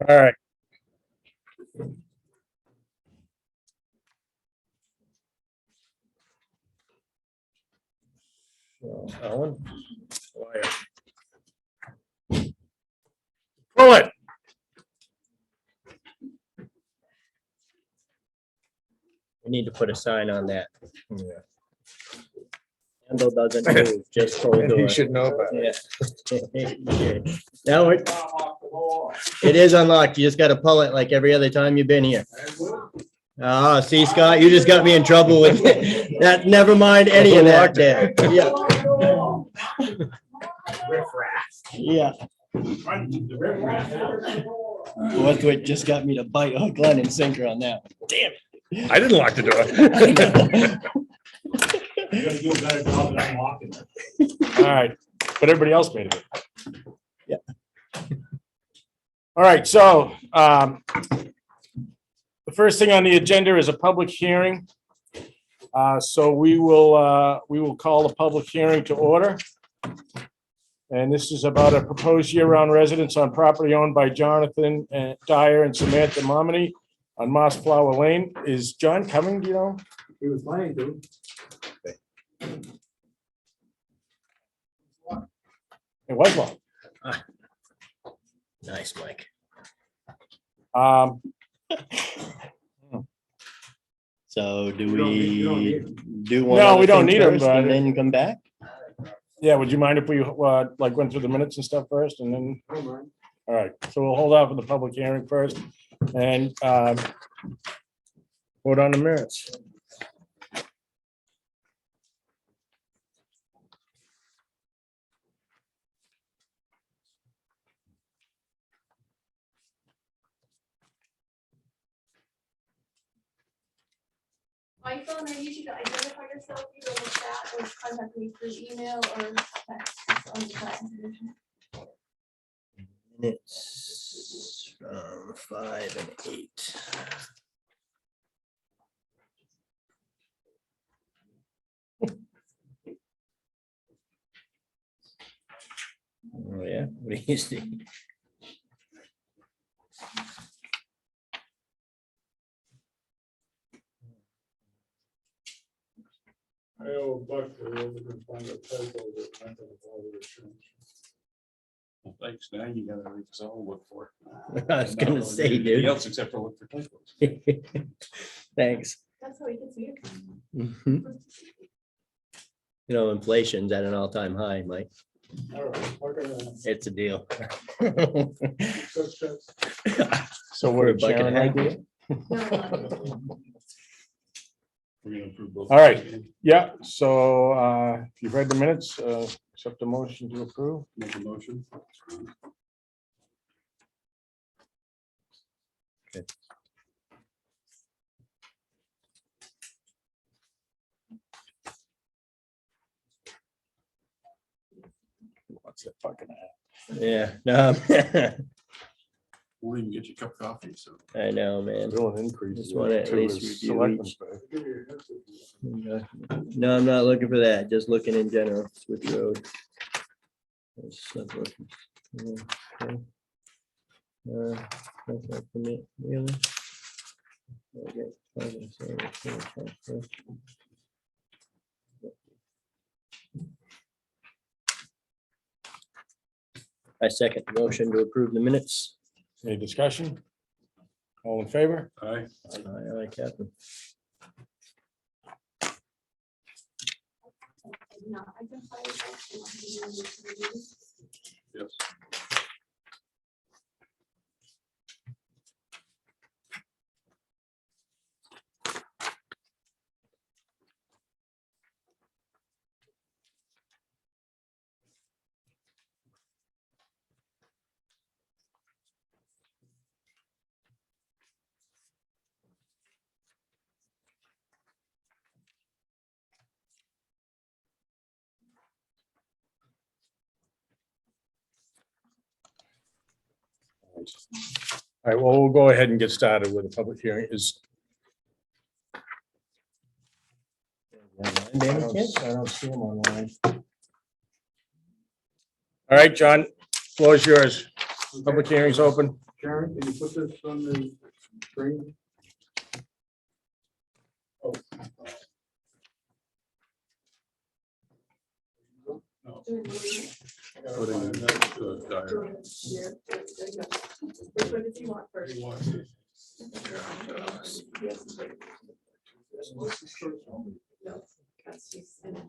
All right. Alan? Pull it. We need to put a sign on that. Yeah. Handle doesn't move, just close You door. should know about it. Yeah. Now it is unlocked. You just gotta pull it like every other time you've been here. Oh, see, Scott, you just got me in trouble with that. Never mind any of that. Dad. Yeah. Yeah. Northwood just got me to bite hook, line, and sinker on that. Damn it. I didn't lock the door. All right, but everybody else made it. Yeah. All right, so the first thing on the agenda is a public hearing. So we will call the public hearing to order. And this is about a proposed year-round residence on property owned by Jonathan Dyer and Samantha Momini on Moss Flower Lane. Is John coming, do you know? He was planning to. It was long. Nice, Mike. So do You don't we need do one? No, other we don't thing need 'em, first but- and then come back? Yeah, would you mind if we like went through the minutes and stuff first and then, Don't mind. all right, so we'll hold off on the public hearing first and vote on the minutes. Michael, and I need you to identify yourself either in the chat or contact me through email or text on the chat information. Minutes from 5 and 8. Oh, yeah, what do you see? I owe a buck for whoever can find a typo that I'm gonna bother to change. Well, thanks, now you gotta read this, I'll look for it. I was gonna say, Anything dude. else except for look for typos. Thanks. That's how he gets me. Mhm. You know, inflation's at an all-time high, Mike. All right, look at that. It's a deal. Just check. So For we're a bucket Sharon of right egg. No, We're gonna approve both. All right. Yeah, so if you've read the minutes, accept the motion to approve. Make a motion. What's that fucking hat? Yeah, no, We'll even get you a cup of coffee, so. I know, man. Bill increase. Just wanna at least review each. Give you a heads up. No, I'm not looking for that, just looking in general, switch road. That's not working. Yeah, okay. That's not for me, really. Okay, okay, so let's see what's up first. I second the motion to approve the minutes. Any discussion? All in favor? Aye. Aye, Captain. no, I can find it. Yes. All right, well, we'll go ahead and get started with the public hearing. I don't see him online. All right, John, floor is yours. Public hearing's open. Sharon, can you put this on the screen? Put it in the diary. Which one did you want first? No, that's she's in it.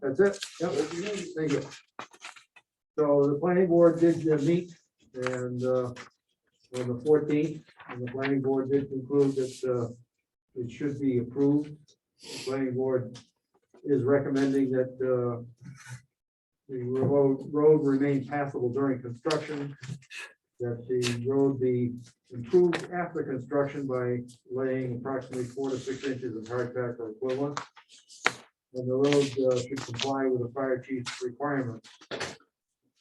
That's it? Yep. Thank you. So the planning board did meet and on the 14th, and the planning board did conclude that it should be approved. The planning board is recommending that the road remain passable during construction, that the road be improved after construction by laying approximately 4 to 6 inches of hardtack or equivalent. And the road should comply with the fire chief's requirements.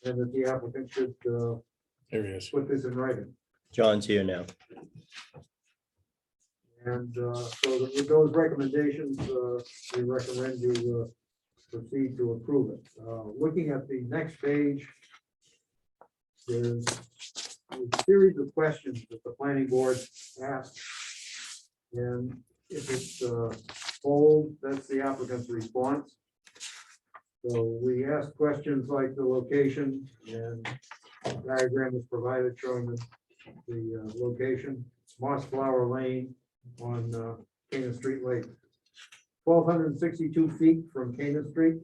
And that the applicant should There he is. put this in writing. John's here now. And so with those recommendations, we recommend you proceed to approve it. Looking at the next page, there's a series of questions that the planning board asked. And if it's bold, that's the applicant's response. So we asked questions like the location, and a diagram is provided showing the location, Moss Flower Lane on Canaan Street Lake. 1,262 feet from Canaan Street.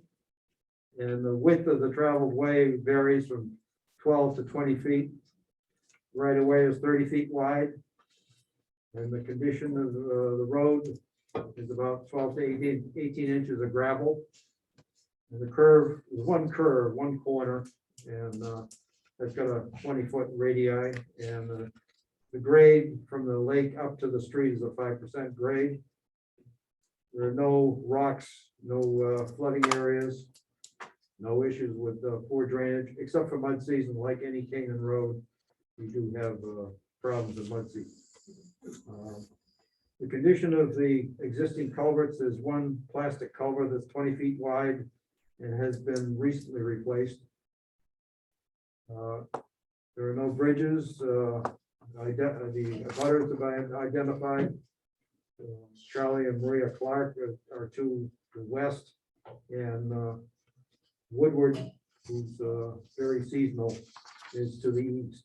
And the width of the traveled way varies from 12 to 20 feet. Right away is 30 feet wide. And the condition of the road is about 12 to 18 inches of gravel. And the curve, one corner, and it's got a 20-foot radii. And the grade from the lake up to the street is a 5% grade. There are no rocks, no flooding areas, no issues with poor drainage, except for mud season. Like any Canaan road, we do have problems with mud season. The condition of the existing culverts is one plastic culvert that's 20 feet wide and has been recently replaced. There are no bridges. The butters have been identified. Charlie and Maria Clark are to the west, and Woodward, who's very seasonal, is to the east.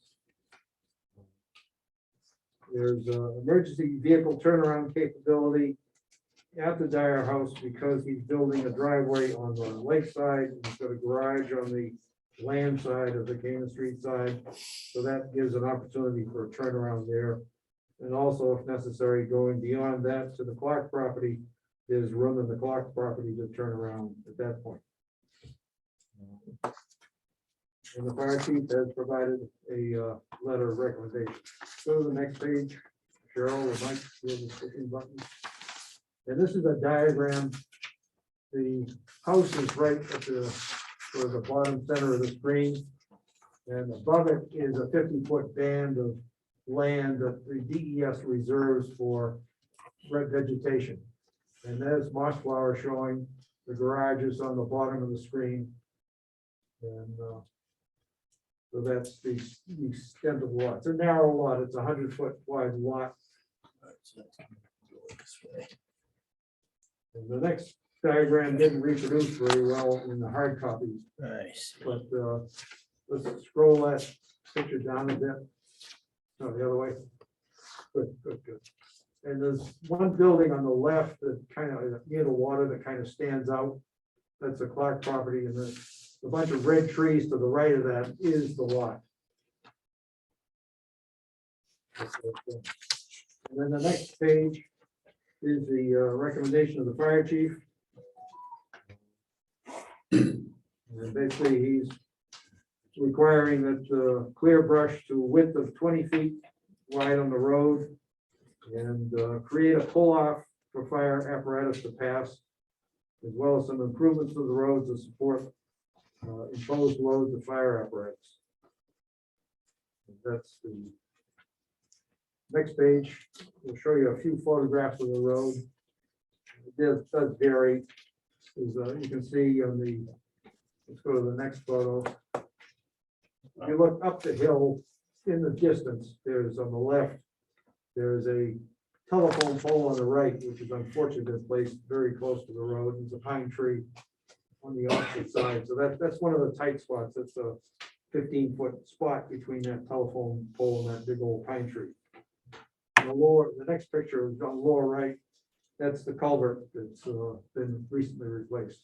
There's emergency vehicle turnaround capability at the Dyer house because he's building a driveway on the lake side. He's got a garage on the land side of the Canaan Street side. So that gives an opportunity for a turnaround there. And also, if necessary, going beyond that to the Clark property, there's room in the Clark property to turn around at that point. And the fire chief has provided a letter of recommendation. Go to the next page, Cheryl or Mike, you have the clicking button. And this is a diagram. The house is right at the bottom center of the screen. And above it is a 50-foot band of land that the DES reserves for red vegetation. And there's moss flower showing. The garage is on the bottom of the screen. And so that's the extent of the lot. It's a narrow lot. It's a 100-foot wide lot. And the next diagram didn't reproduce very well in the hard copies, Nice. but let's scroll that picture down a bit. No, the other way. Good. And there's one building on the left that kind of near the water that kind of stands out. That's the Clark property, and the bunch of red trees to the right of that is the lot. And then the next page is the recommendation of the fire chief. And basically, he's requiring that clear brush to a width of 20 feet wide on the road and create a pull-off for fire apparatus to pass, as well as some improvements to the road to support imposed loads of fire apparatus. And that's the next page. We'll show you a few photographs of the road. It does vary. is, you can see on the, let's go to the next photo. If you look up the hill in the distance, there's on the left, there's a telephone pole on the right, which is unfortunately placed very close to the road. There's a pine tree on the opposite side. So that's one of the tight spots. It's a 15-foot spot between that telephone pole and that big old pine tree. The next picture is on the lower right. That's the culvert that's been recently replaced.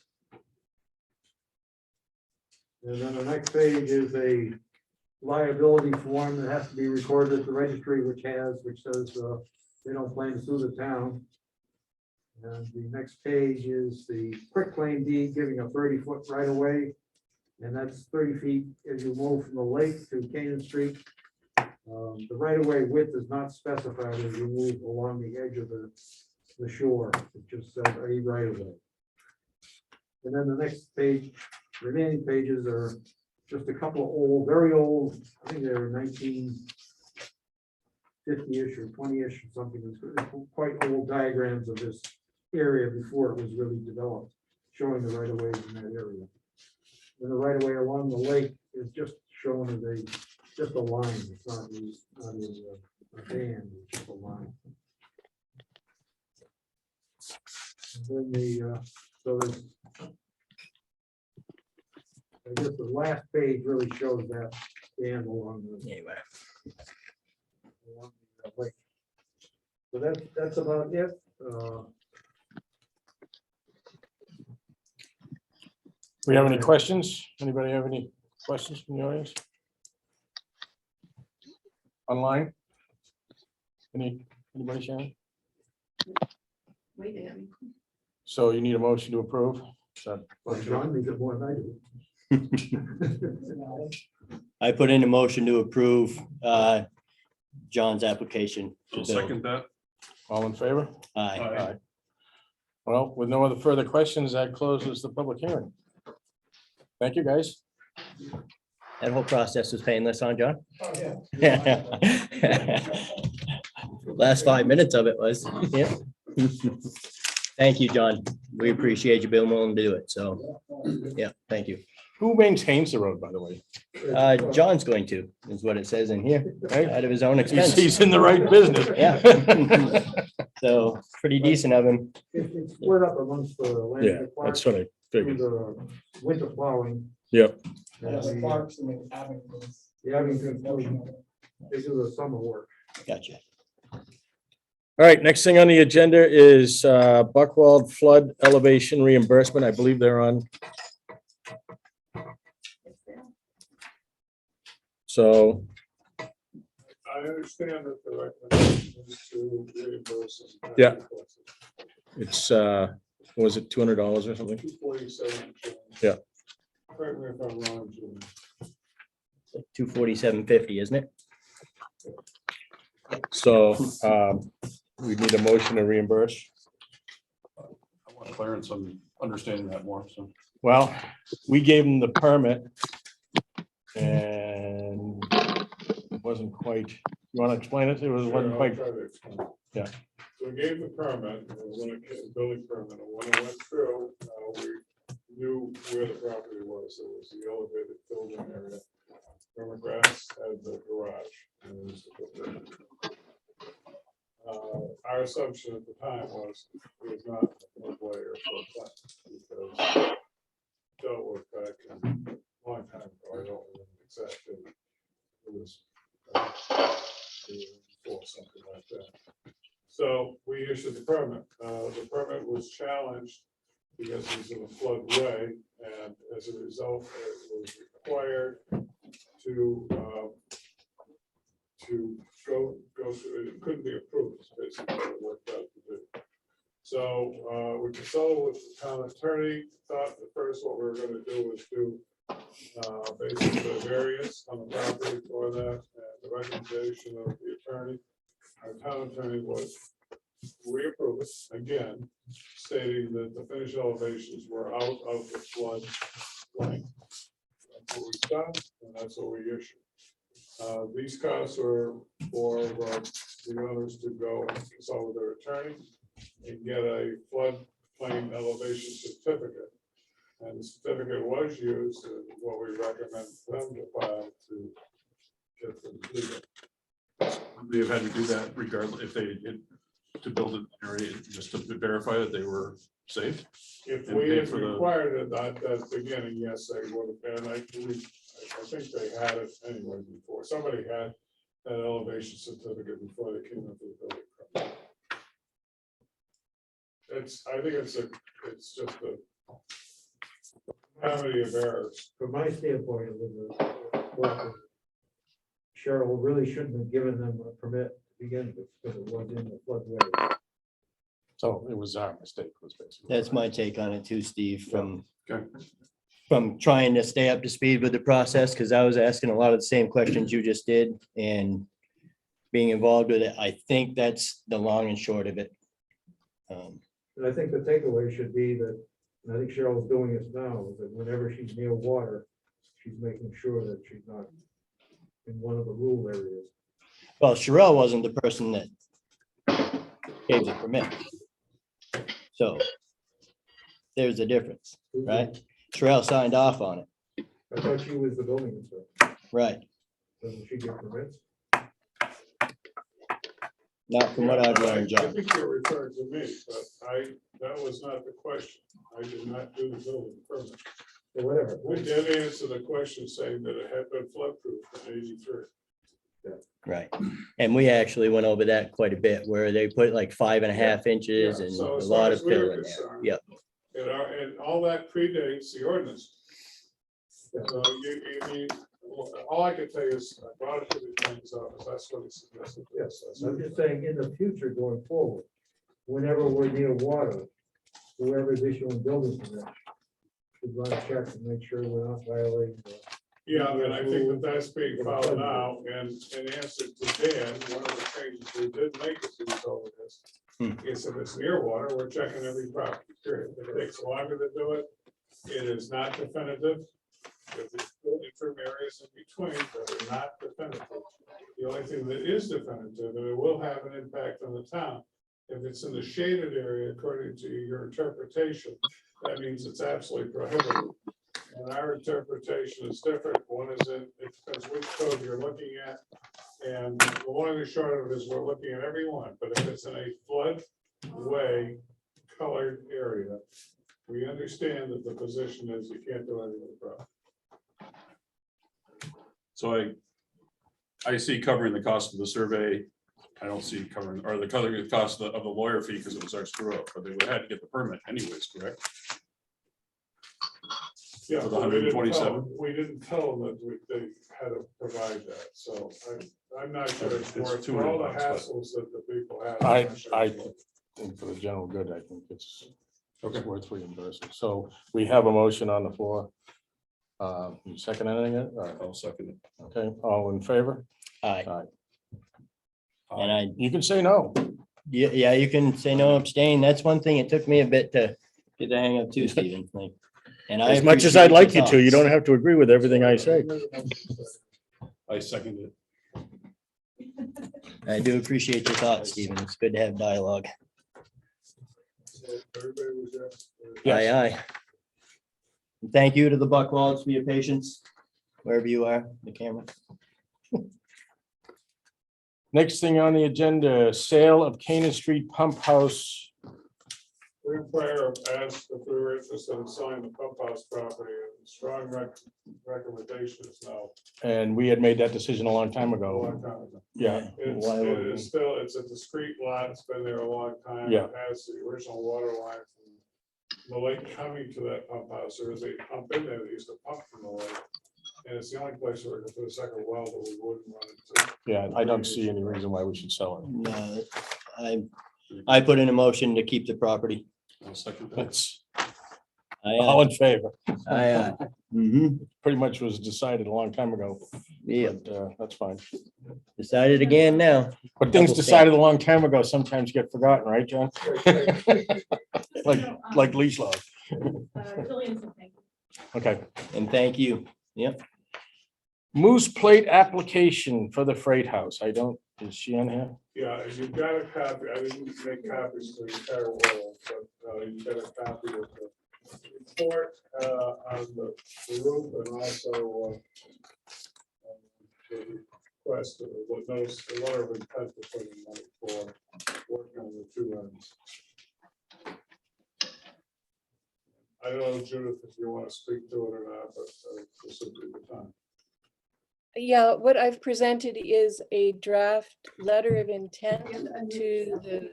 And then the next page is a liability form that has to be recorded at the registry, which says they don't plan to sue the town. And the next page is the quitclaim deed giving a 30-foot right of way. And that's 30 feet as you move from the lake to Canaan Street. The right of way width is not specified as you move along the edge of the shore. It just says a right of way. And then the next page, remaining pages are just a couple of old, very old, I think they were 1950-ish or 20-ish or something. It's quite old diagrams of this area before it was really developed, showing the right of ways in that area. And the right of way along the lake is just shown as just a line. It's not a band, it's just a line. And then so there's, I guess the last page really shows that band along the lake. So that's about it. We have any questions? Anybody have any questions from the audience? Online? Anybody, Shannon? Wait, Abby. So you need a motion to approve? So, John needs it more than I do. I put in a motion to approve John's application. I'll second that. all in favor? Aye. Aye. Well, with no other further questions, that closes the public hearing. Thank you, guys. That whole process was painless, huh, John? Oh, yeah. Last 5 minutes of it was, yeah. Thank you, John. We appreciate you being willing to do it. So, yeah, thank you. Who maintains the road, by the way? John's going to, is what it says in here, Right? out of his own expense. He's in the right business. Yeah. So pretty decent of him. It's split up amongst the land. Yeah, that's what I through figured. the winter plowing. Yep. And the Abington, they do the summer work. Gotcha. All right, next thing on the agenda is Buckwald flood elevation reimbursement. I believe they're on. So, I understand that the recommendation is to reimburse. Yeah. it's, what was it, $200 or something? 247. Yeah. Correct me if I'm wrong, Jim. 247.50, isn't it? So we need a motion to reimburse. I want Clarence on understanding that more, so. Well, we gave them the permit and it wasn't quite, you want to explain it? It wasn't Sure, I'll quite, try to explain. Yeah. So we gave the permit, and when it came, building permit, and when it went through, we knew where the property was. It was the elevated building area. Where McGrath had the garage. and it was the- Our assumption at the time was it was not a floodway or floodplain because dealt with back in a long time ago. I don't remember exactly. It was or something like that. So we issued the permit. The permit was challenged because it was in a floodway, and as a result, it was required to go through. It couldn't be approved. It's basically what it worked out to do. So we consulted with the town attorney. Thought at first what we were going to do was do basically a variance on the property for that, and the recommendation of the attorney. Our town attorney was reapprove it again, stating that the finished elevations were out of the flood plain. That's what we've done, and that's what we issued. These costs are for the owners to go and consult with their attorney and get a plain elevation certificate. And the certificate was used, and what we recommend them to file to get them legal. They have had to do that regardless if they did to build an area just to verify that they were safe. If And we pay had for the- required it at that beginning, yes, they would have been. I think they had it anyway before. Somebody had that elevation certificate before they came into the building permit. I think it's just a calamity of errors. From my standpoint, it was well, Cheryl really shouldn't have given them a permit to begin with, because it was in the floodway. So it was our mistake, was basically. That's my take on it too, Steve, Okay. from trying to stay up to speed with the process, because I was asking a lot of the same questions you just did and being involved with it. I think that's the long and short of it. And I think the takeaway should be that, and I think Cheryl's doing this now, that whenever she's near water, she's making sure that she's not in one of the rural areas. Well, Sherelle wasn't the person that gave the permit. So there's a difference, right? Sherelle signed off on it, I thought she was the building inspector. right? Doesn't she get permits? Not from what I've I learned, John. think you're referring to me, but that was not the question. I did not do the building permit. Or whatever. We did answer the question saying that it had been floodproof in '83. Right. And we actually went over that quite a bit, where they put like 5.5 inches Yeah, and so a as far lot as of we were fill in there. concerned, Yep. And all that predates the ordinance. So all I can tell you is I brought it to the attorney's office. That's what he suggested. Yes, I'm just saying, in the future going forward, whenever we're near water, whoever's issuing building permits should run a check and make sure we're not violating the. Yeah, and I think that that's being followed now, and in answer to Dan, one of the changes we did make as a result of this is if it's near water, we're checking every property, period. If it takes longer to do it, it is not definitive. If it's from areas in between that are not definitive, the only thing that is definitive, and it will have an impact on the town, if it's in the shaded area, according to your interpretation, that means it's absolutely prohibited. And our interpretation is different. One is it depends which code you're looking at. And the long and short of it is we're looking at every one, but if it's in a floodway colored area, we understand that the position is you can't do anything about it. So I see covering the cost of the survey. I don't see covering, or the cost of the lawyer fee because it was our screw up, but they would have to get the permit anyways, correct? Yeah, For the but we didn't tell 127? them- we didn't tell them that they had to provide that, so I'm not sure it's It's worth for all the $200, but- hassles that the people have. I think for the general good, I think it's worth reimbursing. So we have a motion on the floor. You second anything? I'll second it. Okay, all in favor? Aye. Aye. And I, You can say no. yeah, you can say no, abstain. That's one thing. It took me a bit to get the hang of too, Stephen. Like, and I As much as appreciate I'd like your you to, you thoughts. don't have to agree with everything I say. I second it. I do appreciate your thoughts, Stephen. It's good to have dialogue. Everybody was there. Yes. Aye, aye. And thank you to the Buckwalds for your patience, wherever you are, the camera. Next thing on the agenda, sale of Canaan Street Pump House. We prior asked if we were interested in selling the pump house property, and strong recommendation is no. And we had made that decision a long time A ago. long time ago. Yeah. It's, Why would it we? is still, it's a discreet lot, it's been there a long time. Yeah. It has the original water line from the lake coming to that pump house. There is a pump in there that used to pump from the lake. And it's the only place where we can put a second well that we wouldn't run into. Yeah, I don't see any reason why we should sell it. No, I put in a motion to keep the property. I'll second that. That's Aye, all aye. in favor. Aye, aye. Mhm. Pretty much was decided a long time ago. Yeah, But, that's fine. decided again now. But things Double decided a long time ago sometimes get forgotten, right, John? Like leash law. Jillian, so thank you. Okay. And thank you. Moose plate application for the Freight House. I don't, is she on here? Yeah, you've got a copy, I didn't make copies to the entire world, but you've got a copy of the report on the roof and also the request of what knows, the letter of intent to put in money for working on the two ends. I don't know, Judith, if you want to speak to it or not, but this would be the time. Yeah, what I've presented is a draft letter of intent to the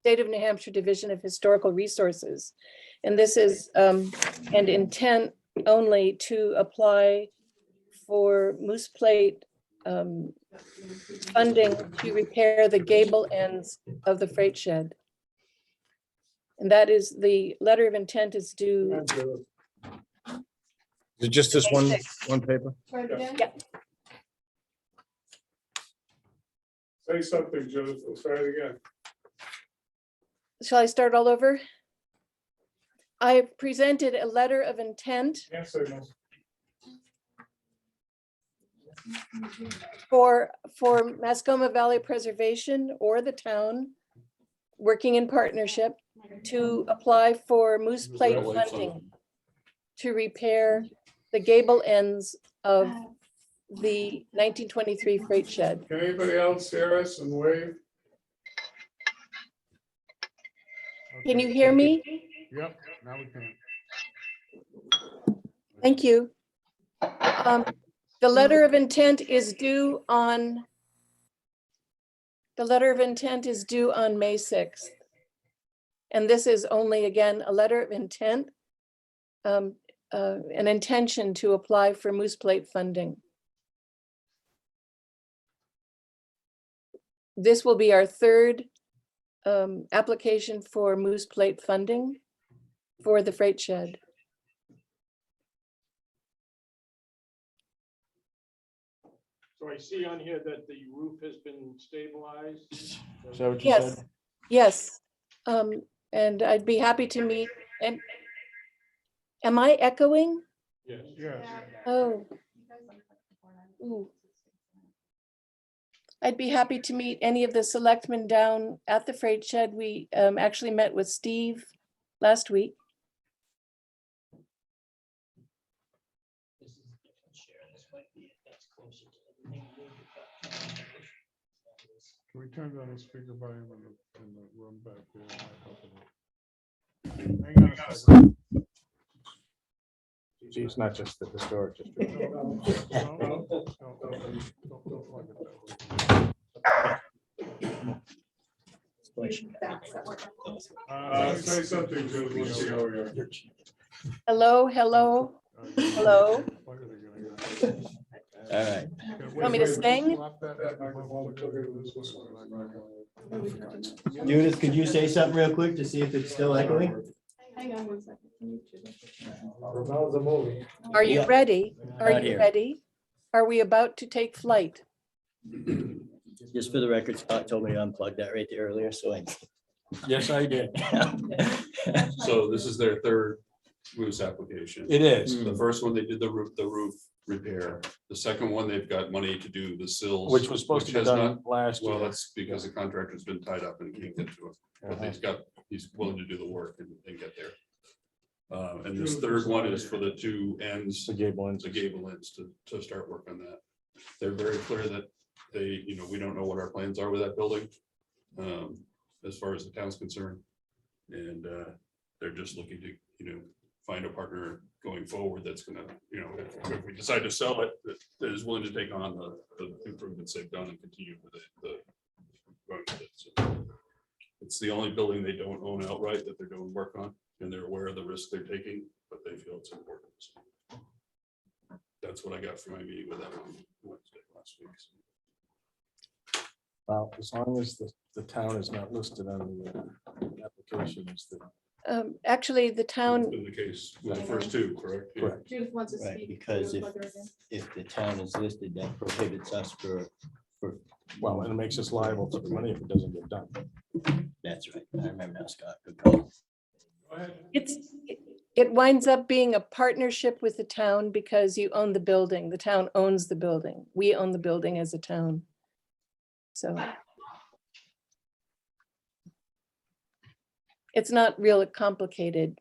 State of New Hampshire Division of Historical Resources. And this is an intent only to apply for Moose Plate funding to repair the gable ends of the freight shed. And that is, the letter of intent is due. And, Judith, Is it just this one, one paper? Try it again? Yeah. say something, Judith, we'll try it again. Shall I start all over? I presented a letter of intent Hand signals. for Mascoma Valley Preservation or the town, working in partnership, to apply for Moose Plate Railway fund. funding to repair the gable ends of the 1923 freight shed. Can anybody else hear us and wave? Can you hear me? Yep, now we can. Thank you. The letter of intent is due on May 6th. And this is only, again, a letter of intent, an intention to apply for Moose Plate funding. This will be our third application for Moose Plate funding for the freight shed. So I see on here that the roof has been stabilized. Is that what you Yes, said? yes. And I'd be happy to meet, and am I echoing? Yes. Yes. Oh. Ooh. I'd be happy to meet any of the selectmen down at the freight shed. We actually met with Steve last week. Can we turn down the speaker volume in the room back there? Hang on a second. See, it's not just the historic district. Don't plug it that way. Say something, Judith. Let's see how we are. Hello, hello. Hello. Plug it again. All right. Want me to sing? Swap that microphone to this one. Judith, could you say something real quick to see if it's still echoing? Hang on one second. Are you Yeah. ready? Are Not you here. ready? Are we about to take flight? Just for the record, Scott told me to unplug that right there earlier, so I. Yes, I did. So this is their third Moose application. It is, The first one, they did the roof repair. The second one, they've got money to do the sills. which was supposed to be has done not- last Well, year. that's because the contractor's been tied up and can't get to it, but he's willing to do the work and get there. And this third one is for the two ends, The gable ends. the gable ends to start work on that. They're very clear that they, we don't know what our plans are with that building. As far as the town's concerned. And they're just looking to, find a partner going forward that's gonna, if we decide to sell it, that is willing to take on the improvements they've done and continue with the. going with it. So it's the only building they don't own outright that they're doing work on, and they're aware of the risk they're taking, but they feel it's important. So that's what I got from my meeting with them on Wednesday last week. So. Well, as long as the town is not listed on the application, is the. Actually, the It's town, been the case with the first two, correct? Yeah. Correct. Judith wants to Right, speak. because Plug her again. If the town is listed, that prohibits us for, Well, and it makes us liable to the money if it doesn't get done. that's right. I remember now, Scott. Good call. Go ahead. it winds up being a partnership with the town because you own the building. The town owns the building. We own the building as a town. So, It's not real complicated.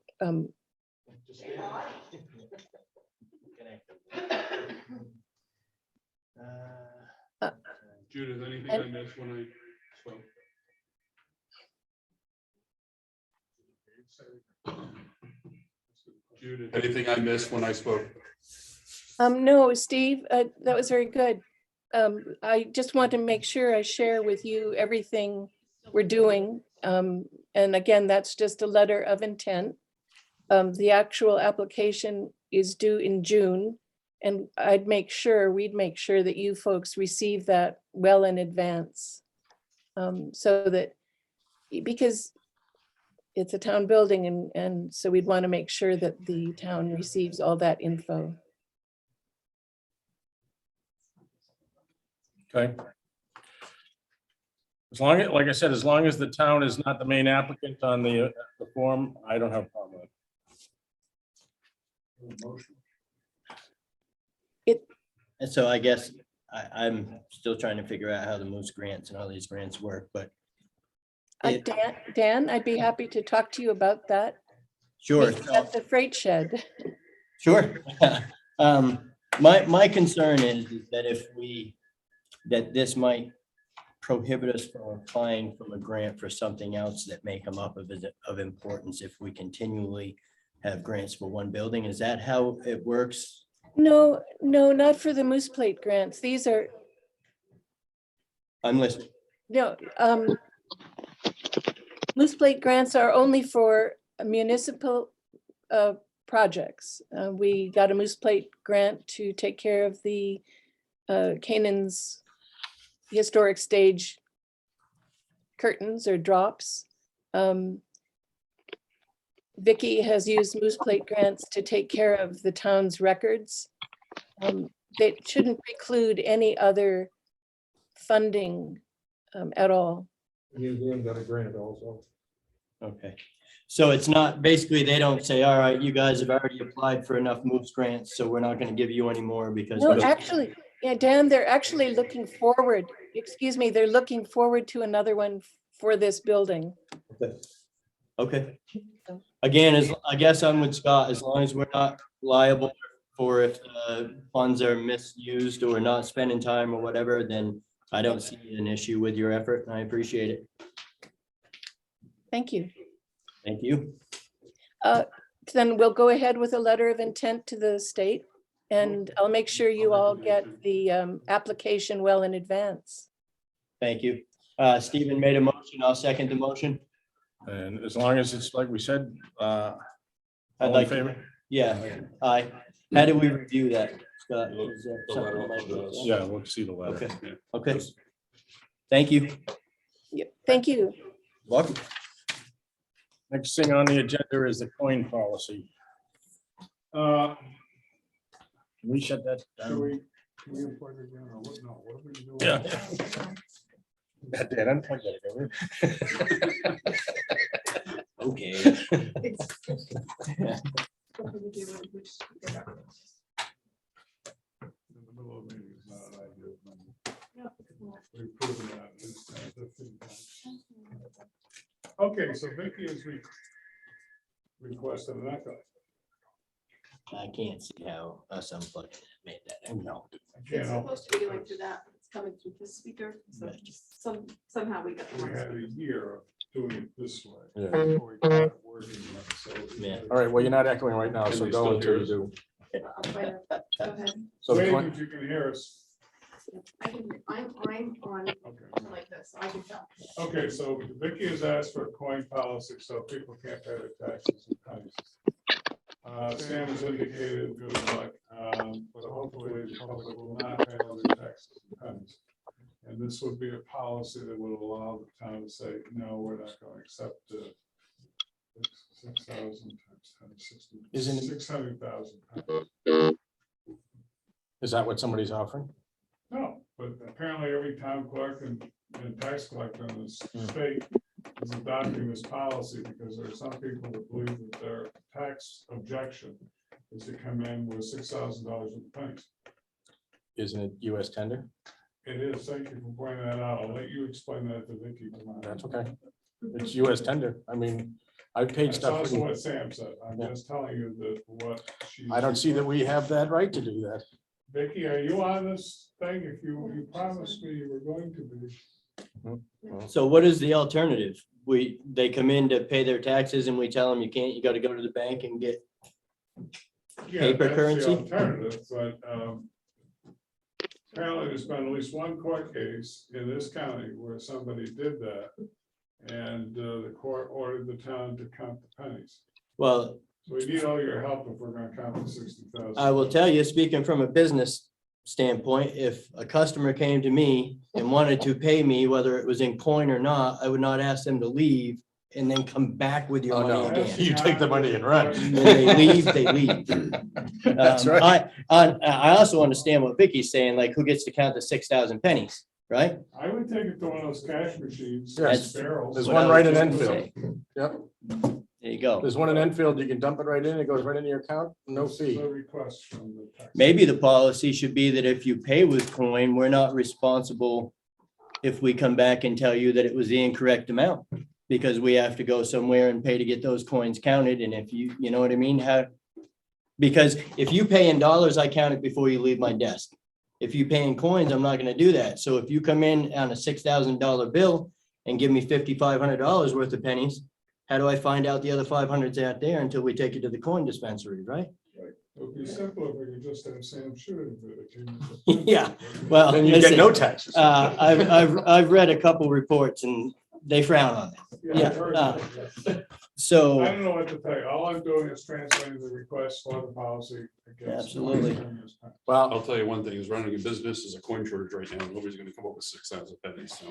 Judith, anything I missed when I spoke? Judith, anything I missed when I spoke? No, Steve, that was very good. I just want to make sure I share with you everything we're doing. And again, that's just a letter of intent. The actual application is due in June. And we'd make sure that you folks receive that well in advance. So that, because it's a town building and so we'd want to make sure that the town receives all that info. Okay. As long as, like I said, as long as the town is not the main applicant on the form, I don't have a problem with it. And so I guess I'm still trying to figure out how the Moose grants and all these grants work, but Dan, I'd be happy to talk to you about that. sure. Meet at the freight shed. Sure. My concern is that this might prohibit us from applying from a grant for something else that may come up of importance if we continually have grants for one building. Is that how it works? No, not for the Moose Plate grants. These are, I'm listening. no, Moose Plate grants are only for municipal projects. We got a Moose Plate grant to take care of the Canaan's historic stage curtains or drops. Vicky has used Moose Plate grants to take care of the town's records. They shouldn't preclude any other funding at all. Museum got a grant also. Okay. So it's not, basically, they don't say, all right, you guys have already applied for enough Moose grants, so we're not going to give you any more because. No, actually, yeah, Dan, they're actually looking forward, excuse me, they're looking forward to another one for this building. Okay. Again, I guess I'm with Scott, as long as we're not liable for if funds are misused or not spending time or whatever, then I don't see an issue with your effort, and I appreciate it. Thank you. Thank you. Then we'll go ahead with a letter of intent to the state, and I'll make sure you all get the application well in advance. Thank you. Stephen made a motion. I'll second the motion. And as long as it's like we said, I'd all in like, favor? yeah, aye. How do we review that, Scott? The Is that letter something like will this? Yeah, we'll see the letter. Okay, okay. Thank you. Yep, thank you. Welcome. Next thing on the agenda is the coin policy. Can we shut that Should down? we appoint again, or what? No, what are we doing? Yeah. That did, I'm pointing it over. Okay. In the middle of a meeting is not an ideal number. We've proven that at least 10, 15 times. Okay, so Vicky has requested an echo. I can't see how us unplugging made that. No. It's supposed to be going through that, it's coming through the speaker, so somehow we got the We wrong had speaker. a year of doing it this way. Yeah. before we got it working, so- Yeah. All right, well, you're not echoing right now, so Can they go still until hear you us? do. I'll try to- Go ahead. So the Wave coin- if you can hear us. I'm on Okay. like this, so I can tell. Okay, so Vicky has asked for a coin policy so people can't pay their taxes and pennies. Sam has indicated good luck, but hopefully the public will not pay their taxes and pennies. And this would be a policy that would allow the town to say, no, we're not going to accept 6,000 times 10, 60, Isn't it- 600,000. Is that what somebody's offering? No, but apparently every town clerk and tax collector in the state is adopting this policy because there are some people that believe that their tax objection is to come in with $6,000 in pennies. Isn't it US tender? It is, thank you for pointing that out. I'll let you explain that to Vicky tomorrow. That's okay. It's US tender. I mean, I paid That's stuff. also for- what Sam said. I'm Yeah. just telling you that what she. I don't see that we have that right to do that. Vicky, are you on this thing? If you promised me you were going to be. So what is the alternative? They come in to pay their taxes and we tell them you can't, you gotta go to the bank and get, Yeah, Paper that's the currency? Alternative, but apparently there's been at least one court case in this county where somebody did that. And the court ordered the town to count the pennies. well, So we need all your help if we're gonna count the 60,000. I will tell you, speaking from a business standpoint, if a customer came to me and wanted to pay me, whether it was in coin or not, I would not ask them to leave and then come back with your Oh, money no. again. You take the money and run. When they leave, they leave. That's right. I also understand what Vicky's saying, like who gets to count the 6,000 pennies, right? I would take it to one of those cash machines. Yes. Barrels. There's What I one was right in just gonna Enfield. say. Yep. There you go. There's one in Enfield. You can dump it right in. It goes right into your account. No fee. No request from the tax. Maybe the policy should be that if you pay with coin, we're not responsible if we come back and tell you that it was the incorrect amount, because we have to go somewhere and pay to get those coins counted. And if you know what I mean? Because if you pay in dollars, I count it before you leave my desk. If you pay in coins, I'm not gonna do that. So if you come in on a $6,000 bill and give me $5,500 worth of pennies, how do I find out the other 500's out there until we take it to the coin dispensary, right? It would be simple if we could just have Sam shoot it. Yeah, well, Then you get no listen, taxes. I've read a couple reports and they frown on it. Yeah, Yeah, I So, don't know what to tell you. All I'm doing is translating the request for the policy. against- Absolutely. Well, I'll tell you one thing, is running a business is a coin shortage right now. Nobody's gonna come up with 6,000 pennies, so.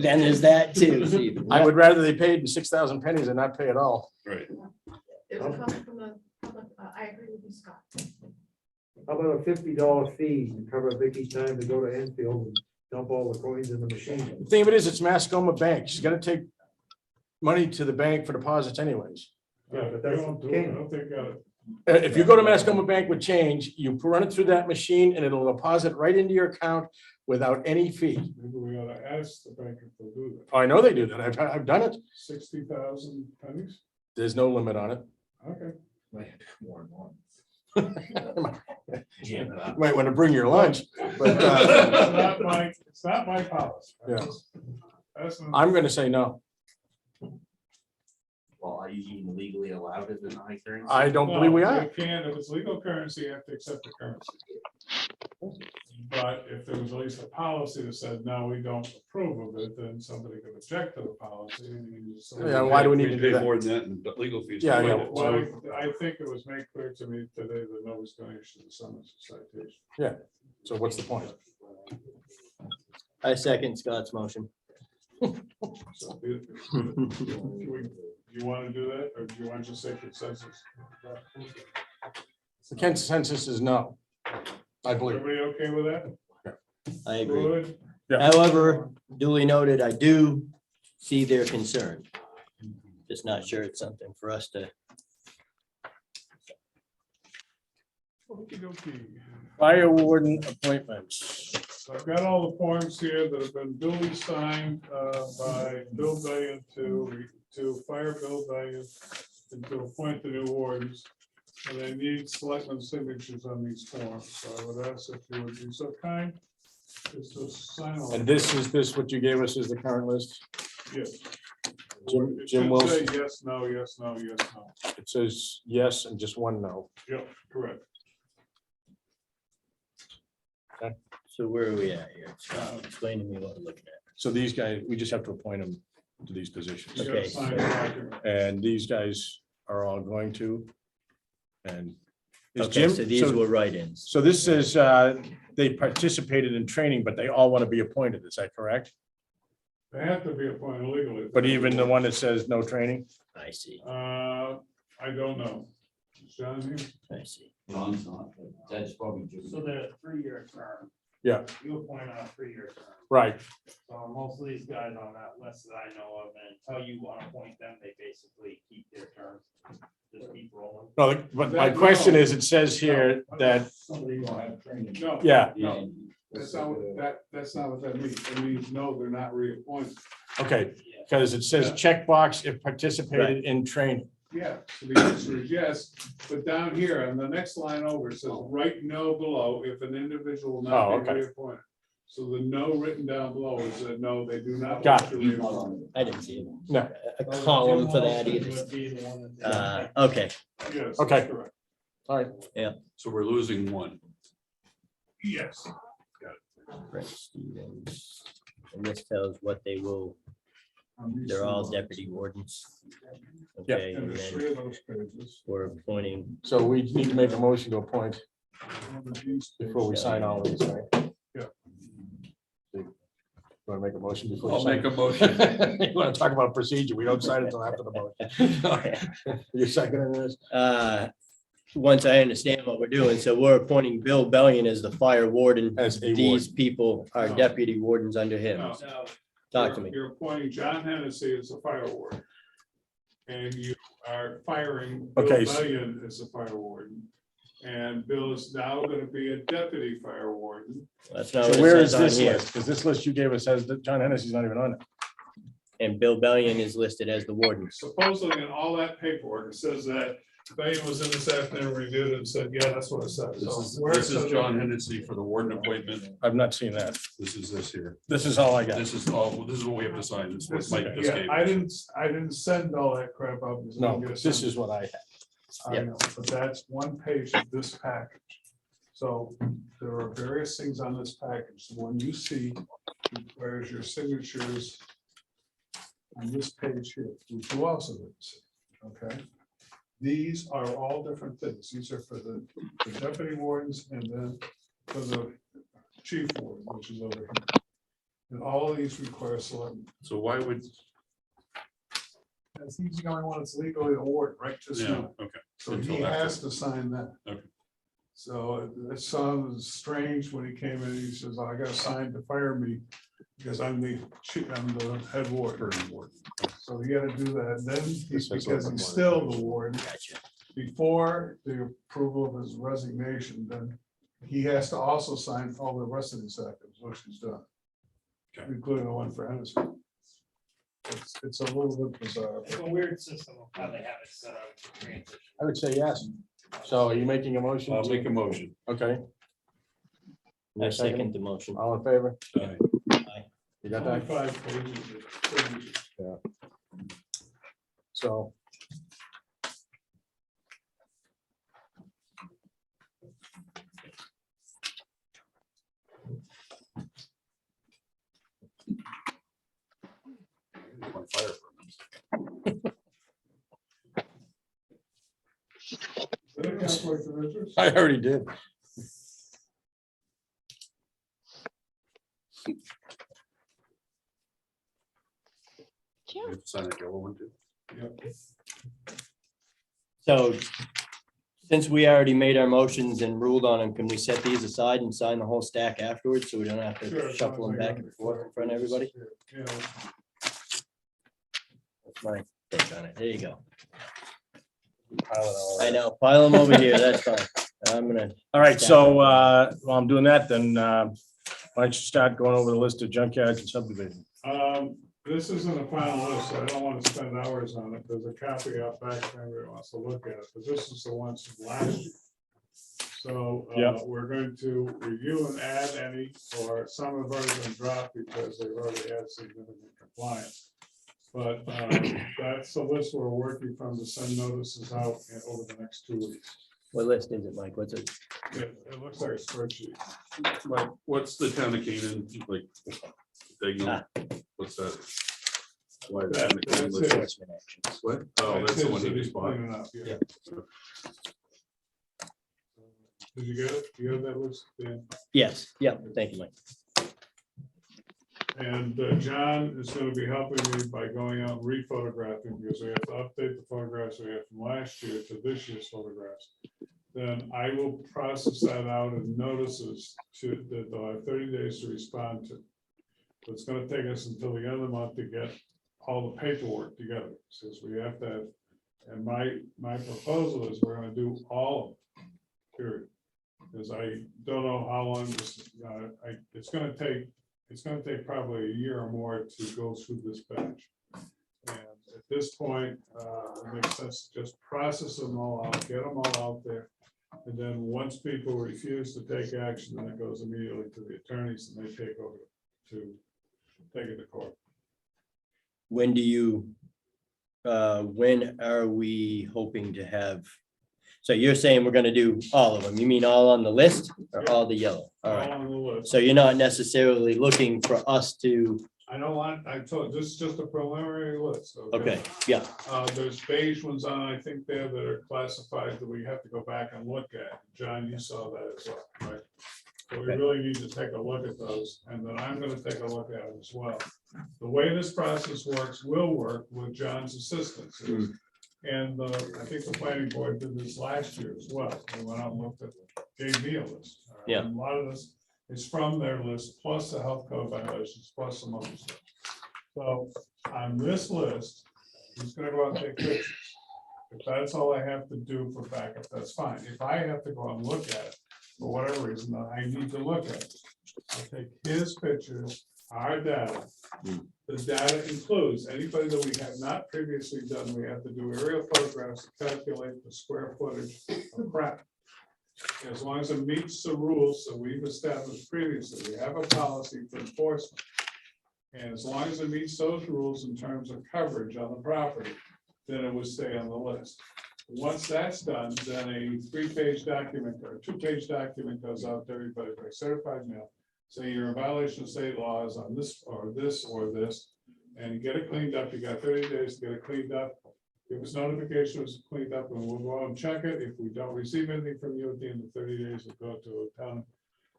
then there's that too, Stephen. I would rather they paid 6,000 pennies and not pay at all. Right. It would come from the public, I agree with you, Scott. How about a $50 fee to cover Vicky's time to go to Enfield and dump all the coins in the machine? The thing of it is, it's Mascoma Bank. She's gotta take money to the bank for deposits anyways. Yeah, but they don't do it. I don't think, If you go to Mascoma Bank with change, you run it through that machine and it'll deposit right into your account without any fee. maybe we ought to ask the bank if they'll do that. Oh, I know they do that. I've done it. 60,000 pennies? There's no limit on it. Okay. You might want to bring your lunch, but It's not my policy. Yeah. That's. I'm gonna say no. Well, are you even legally allowed as an high currency? I don't believe we are. You can, if it's legal currency, you have to accept the currency. But if there was at least a policy that said, no, we don't approve of it, then somebody could object to the policy. Yeah, why do we need to do pay that? more than that in legal fees? Yeah, yeah. Well, I think it was made clear to me today that no one's going to issue the summons citation. So what's the point? I second Scott's motion. So, you want to do that, or do you want to just say consensus? The consensus is no. I believe. Everybody okay with that? I agree. Good. However, duly noted, I do see their concern. Just not sure it's something for us to. Okey-dokey. Fire warden appointments. So I've got all the forms here that have been duly signed by Bill Valiant to fire Bill Valiant and to appoint the new wardens. And they need selectmen signatures on these forms, so I would ask if you would be so kind as to sign all. And this is what you gave us as the current list. Yes. Jim- It Jim should Wilson. say yes, no, yes, no, yes, no. It says yes and just one no. Yep, correct. So where are we at here? Scott, explain to me what we're looking at. So these guys, we just have to appoint them to these positions. You gotta Okay. sign the document. And these guys are all going to. And is Okay, Jim, so these were write-ins. so this says they participated in training, but they all want to be appointed. Is that correct? They have to be appointed legally. But even the one that says no training? I see, I don't know. John here? I see. Ron's not, but that's probably just. So they're a 3-year term. Yeah. You appoint on a 3-year term. Right. So most of these guys on that list that I know of, and until you want to appoint them, they basically keep their terms. Just keep rolling. No, but my question is, it says here that, Somebody will have training. No. yeah, No. That's not what that means. It means, no, they're not reappointed. Okay, because it says checkbox if participated in training. Yeah, so the answer is yes, but down here on the next line over, it says write no below if an individual will Oh, not be okay. reappointed. So the no written down below is that no, they do not. Got want to reappoint. I didn't see No, a column for that either. Okay, Yes. Okay. that's correct. all right. So we're losing one. Yes. Brent Stevens. And this tells what they will, they're all deputy wardens. Okay, And and there's then 3 of those pages. we're appointing, So we need to make a motion to appoint before we sign all of these, right? Yeah. You want to make a motion before? you I'll sign? make a motion. You want to talk about procedure? We don't sign it until after the motion. You're seconding this? once I understand what we're doing, so we're appointing Bill Bellion as the fire warden. As a These warden. people are No. deputy wardens under him. No. Talk to me. You're appointing John Hennessy as a fire warden. And you are firing Okay, Bill so- Bellion as a fire warden. And Bill is now gonna be a deputy fire warden. That's not what So it where is says on this here. list? Because this list you gave us says that John Hennessy's not even on it. And Bill Bellion is listed as the warden. Supposedly in all that paperwork, it says that Bellion was in this afternoon, reviewed it and said, yeah, that's what it says. This So is, where it this is says- John Hennessy for the warden appointment. I've not seen that. This is this here. This is all I got. This is all, this is what we have to sign. This is what This- Mike just Yeah, gave. I us. didn't send all that crap out. because I No, didn't get this sent. is what I had. I know, but that's one page of this package. So there are various things on this package. The one you see requires your signatures on this page here, which you also didn't see, okay? These are all different things. These are for the deputy wardens and then for the chief warden, which is over here. And all of these require selectmen. So why would, As he's the only one that's legally a warden, right? Just yeah, now. okay. So Until he after. has to sign that. Okay. So it sounds strange when he came in, he says, I got signed to fire me because I'm the chief, I'm the head warden. So you gotta do that. Then he's, This has because open he's one. still the warden, Gotcha. before the approval of his resignation, then he has to also sign all the rest of these items, which he's done. Okay. Including the one for Henderson. It's a little bit bizarre. It's a weird system of how they have it set up to transition. I would say yes. So are you making a motion? I'll to- make a motion. Okay. I second the motion. All in favor? Aye. You got Only that? 5 pages of signatures. So. My fire permits. Did it conflict of interest? I already did. You have to sign that yellow one too. So since we already made our motions and ruled on them, can we set these aside and sign the whole stack afterwards so we don't have Sure, to as shuffle long them as I back got and forth in front of everybody? Yeah. That's my take on it. There you go. Pile it all I in. know, pile them over here, that's fine. I'm gonna, All right, so while I'm doing that, then why don't you start going over the list of junkyards and subdivisions? This isn't a final list, so I don't want to spend hours on it. There's a copy out back if anybody wants to look at it, but this is the ones from last year. So Yep. we're going to review and add any, or some have already been dropped because they've already had significant compliance. But that's the list we're working from to send notices out over the next 2 weeks. what list is it, Mike? What's it? It looks like a spreadsheet. Like, what's the town of Canaan, like, Dagnall? What's that? Why is that in the Canaan That's list? it. Enforcement actions. What? Oh, that's the one he just bought. Cleaning up, yeah. Did you get it? You have that list? Dan? Yes, yeah, thank you, Mike. And John is going to be helping me by going out and re-photographing because we have to update the photographs we have from last year to this year's photographs. Then I will process that out in notices that they'll have 30 days to respond to. So it's going to take us until the end of the month to get all the paperwork together, since we have to have, and my proposal is we're going to do all of them, period. Because I don't know how long this, it's gonna take probably a year or more to go through this batch. And at this point, it makes sense to just process them all out, get them all out there. And then once people refuse to take action, then it goes immediately to the attorneys and they take over to take it to court. When do you, when are we hoping to have? So you're saying we're gonna do all of them. You mean all on the list or all the yellow? All right. All on the list. So you're not necessarily looking for us to, I don't want, I told, this is just a preliminary list. okay, yeah, There's beige ones on, I think there that are classified that we have to go back and look at. John, you saw that as well, right? So we Okay. really need to take a look at those, and then I'm gonna take a look at them as well. The way this process works will work with John's assistance. And I think the planning board did this last year as well. They went out and looked at, gave me a list. Yeah. And a lot of this is from their list, plus the health code violations, plus some other stuff. So on this list, he's gonna go out and take pictures. If that's all I have to do for backup, that's fine. If I have to go and look at it, for whatever reason, I need to look at it. I'll take his pictures, our data. The data includes anybody that we have not previously done. We have to do aerial photographs to calculate the square footage of crap. As long as it meets the rules that we've established previously, we have a policy for enforcement. And as long as it meets those rules in terms of coverage on the property, then it would stay on the list. Once that's done, then a 3-page document or a 2-page document goes out to everybody by certified mail. Say you're in violation of state laws on this or this or this, and you get it cleaned up. You got 30 days to get it cleaned up. Give us notification it was cleaned up, and we'll go out and check it. If we don't receive anything from you at the end of 30 days, we'll go to a town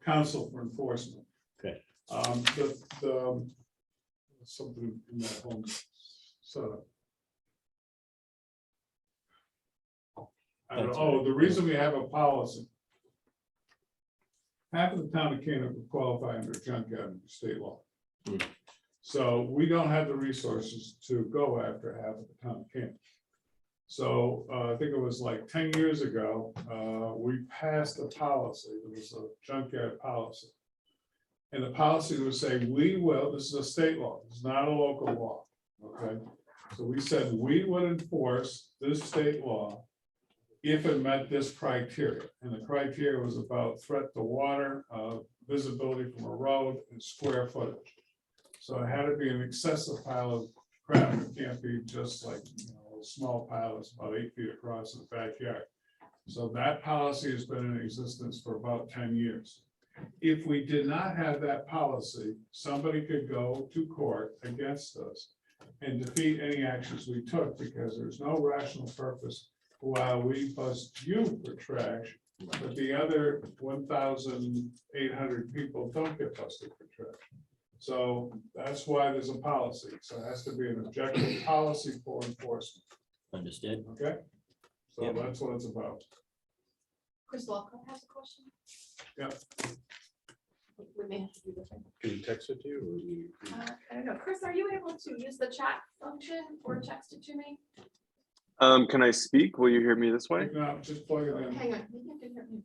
council for enforcement. Okay. The something in that home setup. I don't know. Oh, the reason we have a policy. Half of the town of Canaan would qualify under junkyard state law. So we don't have the resources to go after half of the town of Canaan. So I think it was like 10 years ago, we passed a policy. It was a junkyard policy. And the policy would say, we will, this is a state law, it's not a local law, okay? So we said we would enforce this state law if it met this criteria. And the criteria was about threat to water, visibility from a road, and square footage. So it had to be an excessive pile of crap. It can't be just like, a small pile that's about 8 feet across in the backyard. So that policy has been in existence for about 10 years. If we did not have that policy, somebody could go to court against us and defeat any actions we took, because there's no rational purpose while we bust you for trash, but the other 1,800 people don't get busted for trash. So that's why there's a policy. So it has to be an objective policy for enforcement. understood. Okay? So Yeah. that's what it's about. Chris Lockhart has a question. Yeah. We may have to do the thing. Can you text it to you? I don't know. Chris, are you able to use the chat function or text it to me? Can I speak? Will you hear me this way? No, just plug it in. Hang on. Maybe I can hear me.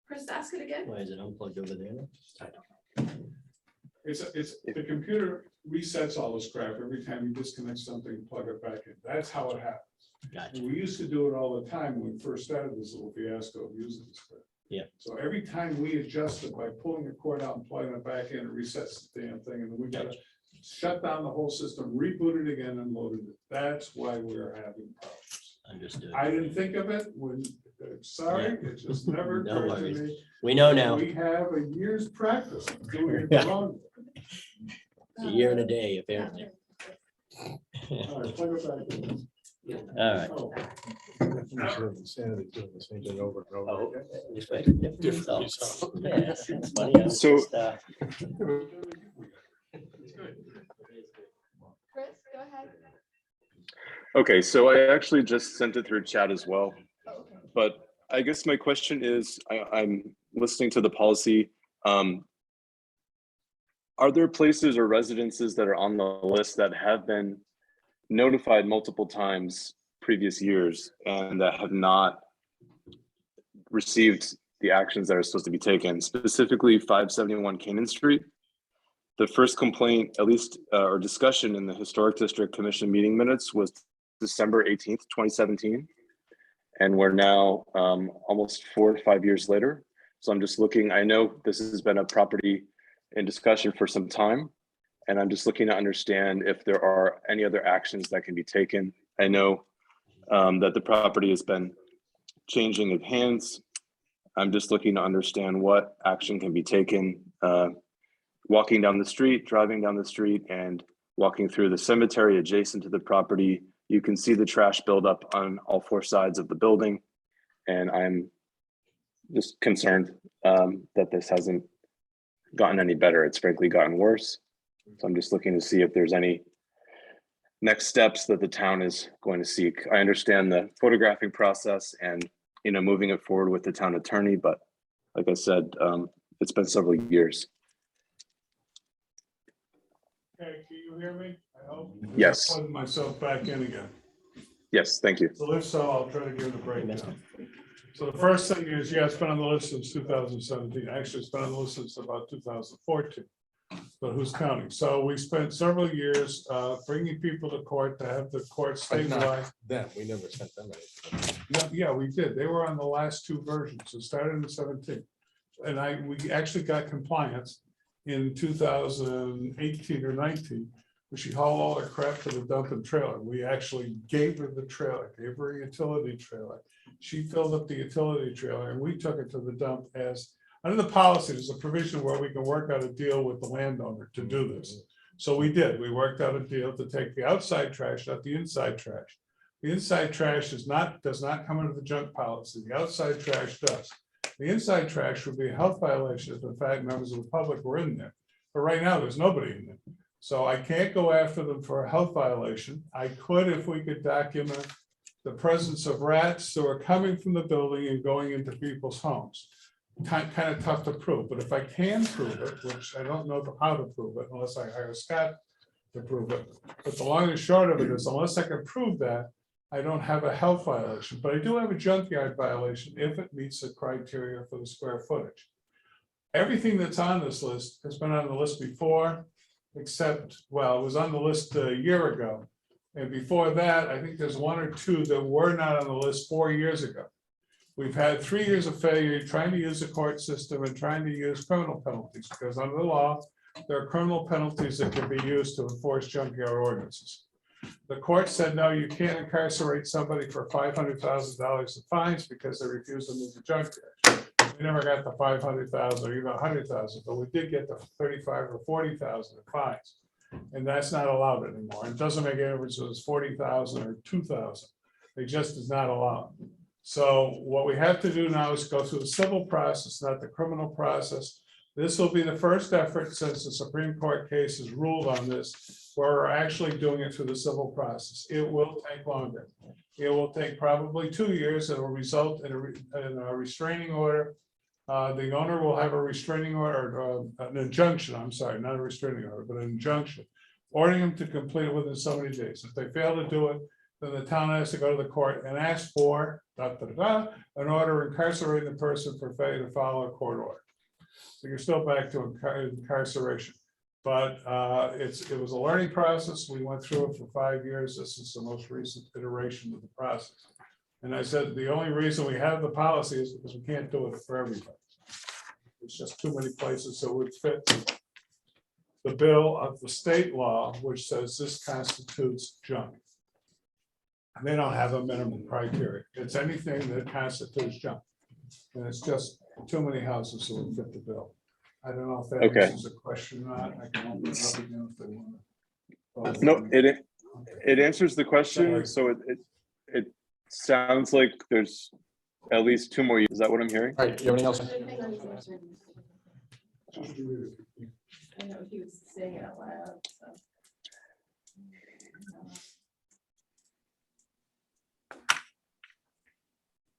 Chris, ask it again. Why is it unplugged over there? It's the computer resets all this crap every time you disconnect something, plug it back in. That's how it happens. Gotcha. And we used to do it all the time when we first started this little fiasco of using this crap. Yeah. So every time we adjust it by pulling the cord out and plugging it back in, it resets the damn thing, and then we gotta shut down the whole system, reboot it again, and load it. That's why we're having problems. Understood. I didn't think of it when, sorry, it just never No occurred to worries. me. We know now, We have a year's practice of doing it Yeah. wrong. a year and a day, apparently. All right, plug it back in. All right. Oh, Insanity doing the same thing over and Oh, over again. this way, different Different results. results. Yes, it's funny how it's So- just, Chris, go ahead. Okay, so I actually just sent it through chat as well. Oh, okay. But I guess my question is, I'm listening to the policy. Are there places or residences that are on the list that have been notified multiple times previous years and that have not received the actions that are supposed to be taken, specifically 571 Canaan Street. The first complaint, at least, or discussion in the Historic District Commission meeting minutes was December 18th, 2017. And we're now almost 4 to 5 years later. So I'm just looking, I know this has been a property in discussion for some time, and I'm just looking to understand if there are any other actions that can be taken. I know that the property has been changing of hands. I'm just looking to understand what action can be taken. Walking down the street, driving down the street, and walking through the cemetery adjacent to the property, you can see the trash buildup on all 4 sides of the building. And I'm just concerned that this hasn't gotten any better. It's frankly gotten worse. So I'm just looking to see if there's any next steps that the town is going to seek. I understand the photographing process and, you know, moving it forward with the town attorney, but like I said, it's been several years. Okay, can you hear me? I hope. Yes. Plug myself back in again. Yes, thank you. So if so, I'll try to give it a breakdown. So the first thing is, yeah, it's been on the list since 2017. Actually, it's been on the list since about 2014. But who's counting? So we spent several years bringing people to court to have the court stabilize. Then, we never sent them anything. Yeah, we did. They were on the last 2 versions. It started in 17. And we actually got compliance in 2018 or 19. She hauled all her crap to the dump and trailer. We actually gave her the trailer, gave her a utility trailer. She filled up the utility trailer and we took it to the dump as, under the policy, there's a provision where we can work out a deal with the landowner to do this. So we did. We worked out a deal to take the outside trash, not the inside trash. The inside trash does not come under the junk policy. The outside trash does. The inside trash would be a health violation if in fact members of the public were in there. But right now, there's nobody in there. So I can't go after them for a health violation. I could if we could document the presence of rats that are coming from the building and going into people's homes. Kind of tough to prove, but if I can prove it, which I don't know how to prove it unless I hire Scott to prove it. But the long and short of it is, unless I can prove that, I don't have a health violation, but I do have a junkyard violation if it meets the criteria for the square footage. Everything that's on this list has been on the list before, except, well, it was on the list a year ago. And before that, I think there's 1 or 2 that were not on the list 4 years ago. We've had 3 years of failure trying to use the court system and trying to use criminal penalties, because under the law, there are criminal penalties that can be used to enforce junkyard ordinances. The court said, no, you can't incarcerate somebody for $500,000 in fines because they refused to move the junkyard. We never got the 500,000 or even 100,000, but we did get the 35 or 40,000 in fines. And that's not allowed anymore. It doesn't make any difference if it's 40,000 or 2,000. It just is not allowed. So what we have to do now is go through the civil process, not the criminal process. This will be the first effort since the Supreme Court case has ruled on this, where we're actually doing it through the civil process. It will take longer. It will take probably 2 years. It will result in a restraining order. The owner will have a restraining order, an injunction, I'm sorry, not a restraining order, but an injunction, ordering them to complete it within so many days. If they fail to do it, then the town has to go to the court and ask for an order incarcerating the person for failure to follow a court order. So you're still back to incarceration. But it was a learning process. We went through it for 5 years. This is the most recent iteration of the process. And I said, the only reason we have the policy is because we can't do it for everybody. It's just too many places that would fit the bill of the state law, which says this constitutes junk. And they don't have a minimum criteria. It's anything that constitutes junk. And it's just too many houses that would fit the bill. I don't know if that Okay. answers a question or not. I can open it up again if they want. No, it answers the question. So it sounds like there's at least 2 more years. Is that what I'm hearing? All right, you have anything else? I know he was saying it out loud, so.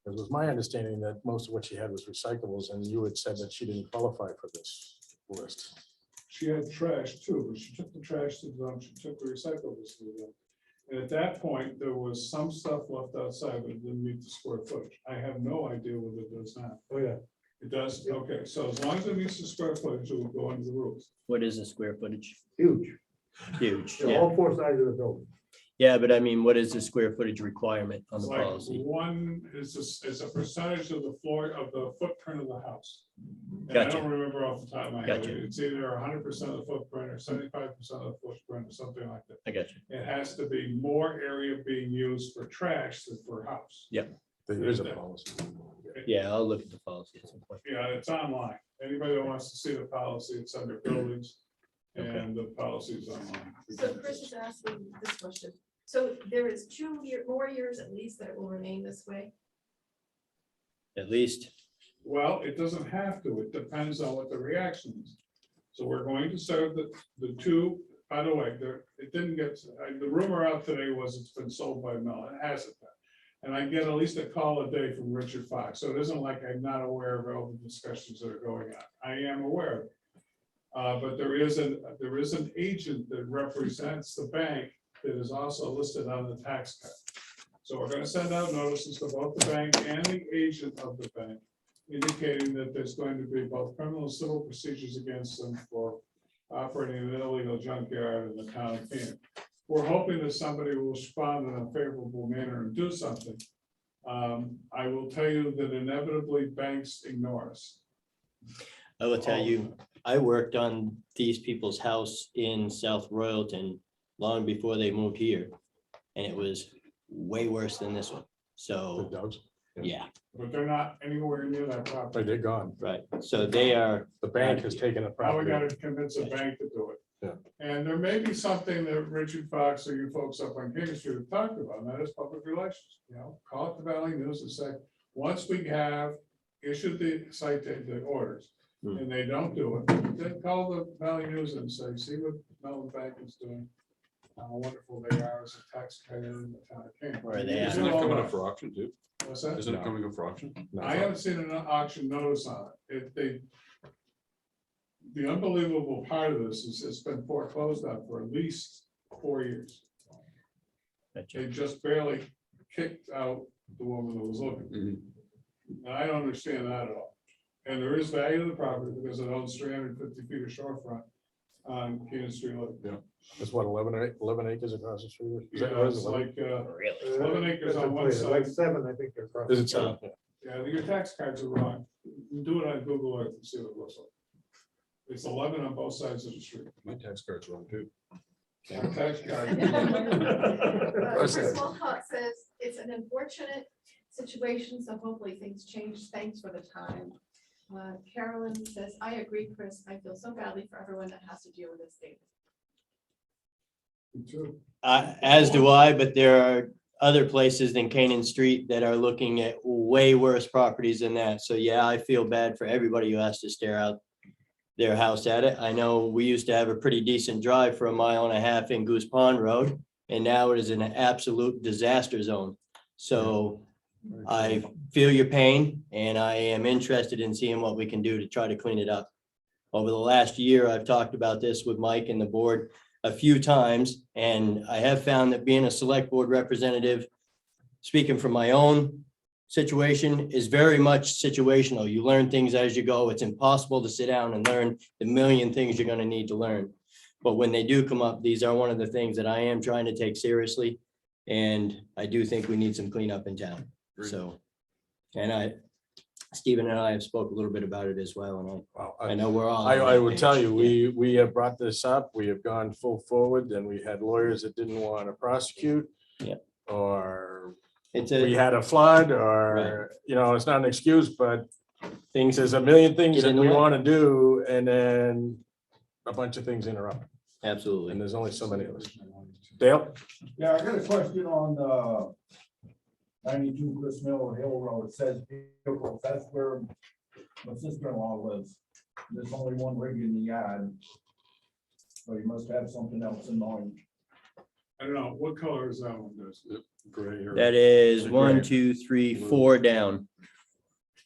It was my understanding that most of what she had was recyclables, and you had said that she didn't qualify for this list. She had trash too, but she took the trash to the dump, she took the recyclables to the dump. And at that point, there was some stuff left outside, but it didn't meet the square footage. I have no idea what it does now. Oh, yeah. It does, okay, so as long as it meets the square footage, it will go under the rules. What is the square footage? Huge, Huge, you know, yeah. all four sides of the building. Yeah, but I mean, what is the square footage requirement on It's the like policy? one, it's a percentage of the floor of the footprint of the house. And I Gotcha. don't remember off the top of my head, Gotcha. it's either 100% of the footprint or 75% of the footprint or something like that. I got you. It has to be more area being used for trash than for a house. Yeah. There is a policy. Yeah, I'll look at the policy at some point. Yeah, it's online. Anybody that wants to see the policy, it's under buildings. And the policy is online. So Chris is asking this question. So there is more years at least that it will remain this way? At least, Well, it doesn't have to. It depends on what the reaction is. So we're going to serve the two, by the way, it didn't get, the rumor out today was it's been sold by Mel. It hasn't been. And I get at least a call a day from Richard Fox. So it isn't like I'm not aware of all the discussions that are going on. I am aware of it. But there is an agent that represents the bank that is also listed on the tax card. So we're gonna send out notices to both the bank and the agent of the bank, indicating that there's going to be both criminal and civil procedures against them for operating an illegal junkyard in the town of Canaan. We're hoping that somebody will respond in a favorable manner and do something. I will tell you that inevitably banks ignore us. I will tell you, I worked on these people's house in South Royalton long before they moved here. And it was way worse than this one. So, dogs. yeah, But they're not anywhere near that property. They're gone. right. So they are, The bank has taken a Now we property. gotta convince a bank to do it. Yeah. And there may be something that Richard Fox or you folks up on King Street have talked about, and that is public relations, you know, call it the Valley News and say, once we have issued the orders, Hmm. and they don't do it, then call the Valley News and say, see what Mellon Bank is doing. How wonderful they are as a taxpayer in the town of Canaan. Where are they at? Isn't it coming up for auction too? What's that? Isn't it coming up for auction? No, I haven't seen an auction notice on it. The unbelievable part of this is it's been foreclosed on for at least 4 years. They just barely kicked out the woman that was looking. Mhm. And I don't understand that at all. And there is value to the property because it owns 350 feet of shorefront on Canaan Street. It's what, 11 acres across the street? Is Yeah, that what it it's is? like, really, 11 acres on one Like side. 7, I think they're across. Is it so? Yeah, your tax cards are wrong. Do it on Google Earth and see what it looks like. It's 11 on both sides of the street. My tax card's wrong too. Tax card. Chris Walcott says it's an unfortunate situation, so hopefully things change. Thanks for the time. Carolyn says, I agree, Chris. I feel so badly for everyone that has to deal with this thing. as do I, but there are other places than Canaan Street that are looking at way worse properties than that. So yeah, I feel bad for everybody who has to stare out their house at it. I know we used to have a pretty decent drive for 1.5 miles in Goose Pond Road, and now it is an absolute disaster zone. So I feel your pain, and I am interested in seeing what we can do to try to clean it up. Over the last year, I've talked about this with Mike and the board a few times, and I have found that being a select board representative, speaking from my own situation, is very much situational. You learn things as you go. It's impossible to sit down and learn the million things you're going to need to learn. But when they do come up, these are one of the things that I am trying to take seriously. And I do think we need some cleanup in town. So, and Stephen and I have spoke a little bit about it as well, and Wow, I know we're all. I would tell you, we have brought this up, we have gone full forward, and we had lawyers that didn't want to prosecute. Yeah. Or It's we a had a flood, or, you know, it's not an excuse, but there's a million things Get that in the we way. want to do, and then a bunch of things interrupt, absolutely. and there's only so many of us. Dale? Yeah, I got a question on 92 Chris Miller Hill Road. It says vehicles, that's where my sister-in-law lives. There's only one rig in the yard. So you must have something else in mind. I don't know, what color is that one? Does? Gray or? That is It's a 1, gray. 2, 3, 4 down.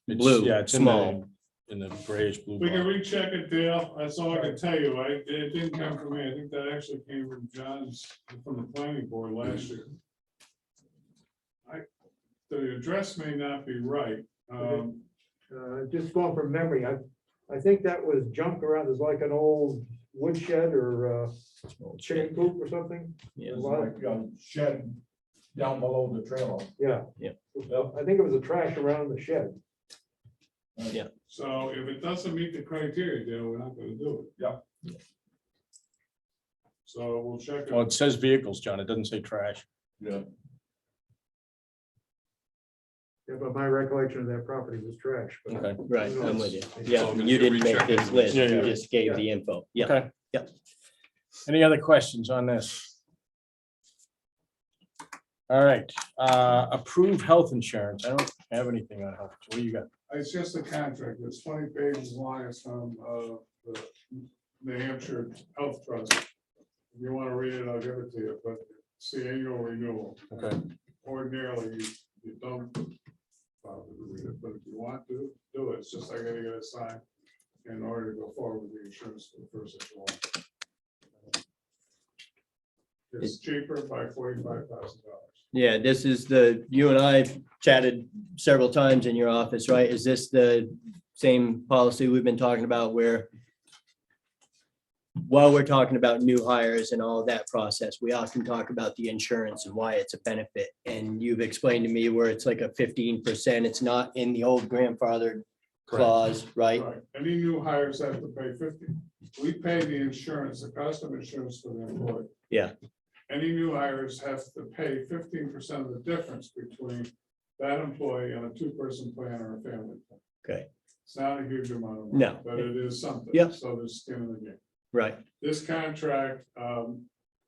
It's- Blue, yeah, it's small. in the grayish blue. We can box. recheck it, Dale. That's all I can tell you. It didn't come from me. I think that actually came from John's, from the planning board last year. The address may not be right. Just going from memory, I think that was junk around, there's like an old woodshed or chicken coop or something. Yeah. A It's lot like of- a shed down below the trailer. Yeah. Yeah. Well, I think it was the trash around the shed. So if it doesn't meet the criteria, then we're not gonna do it. Yeah. So we'll check Oh, it. it says vehicles, John. It doesn't say trash. Yeah. Yeah, but my recollection of that property was trash. but- Okay. Right, I'm with you. Yeah, So you didn't make recheck this it. list, Yeah, you yeah. just gave the info. Yeah, Okay. Yep. Any other questions on this? All right, approve health insurance. I don't have anything on health. What do you got? It's just a contract. It's 20 pages long. It's from the New Hampshire Health Trust. If you want to read it, I'll give it to you, but it's the annual renewal. Okay. Ordinarily, you don't bother to read it, but if you want to do it, it's just I gotta get it signed in order to go forward with the insurance for the first of July. It's cheaper by $45,000. yeah, this is you and I chatted several times in your office, right? Is this the same policy we've been talking about where while we're talking about new hires and all of that process, we often talk about the insurance and why it's a benefit. And you've explained to me where it's like a 15%, it's not in the old grandfathered clause, right? Right, any new hires have to pay 50. We pay the insurance, the cost of insurance for the employee. Yeah. Any new hires have to pay 15% of the difference between that employee and a two-person plan or a family plan. Okay, It's not a huge amount of money. No. But it is something. Yep. So there's skin in the game. right, This contract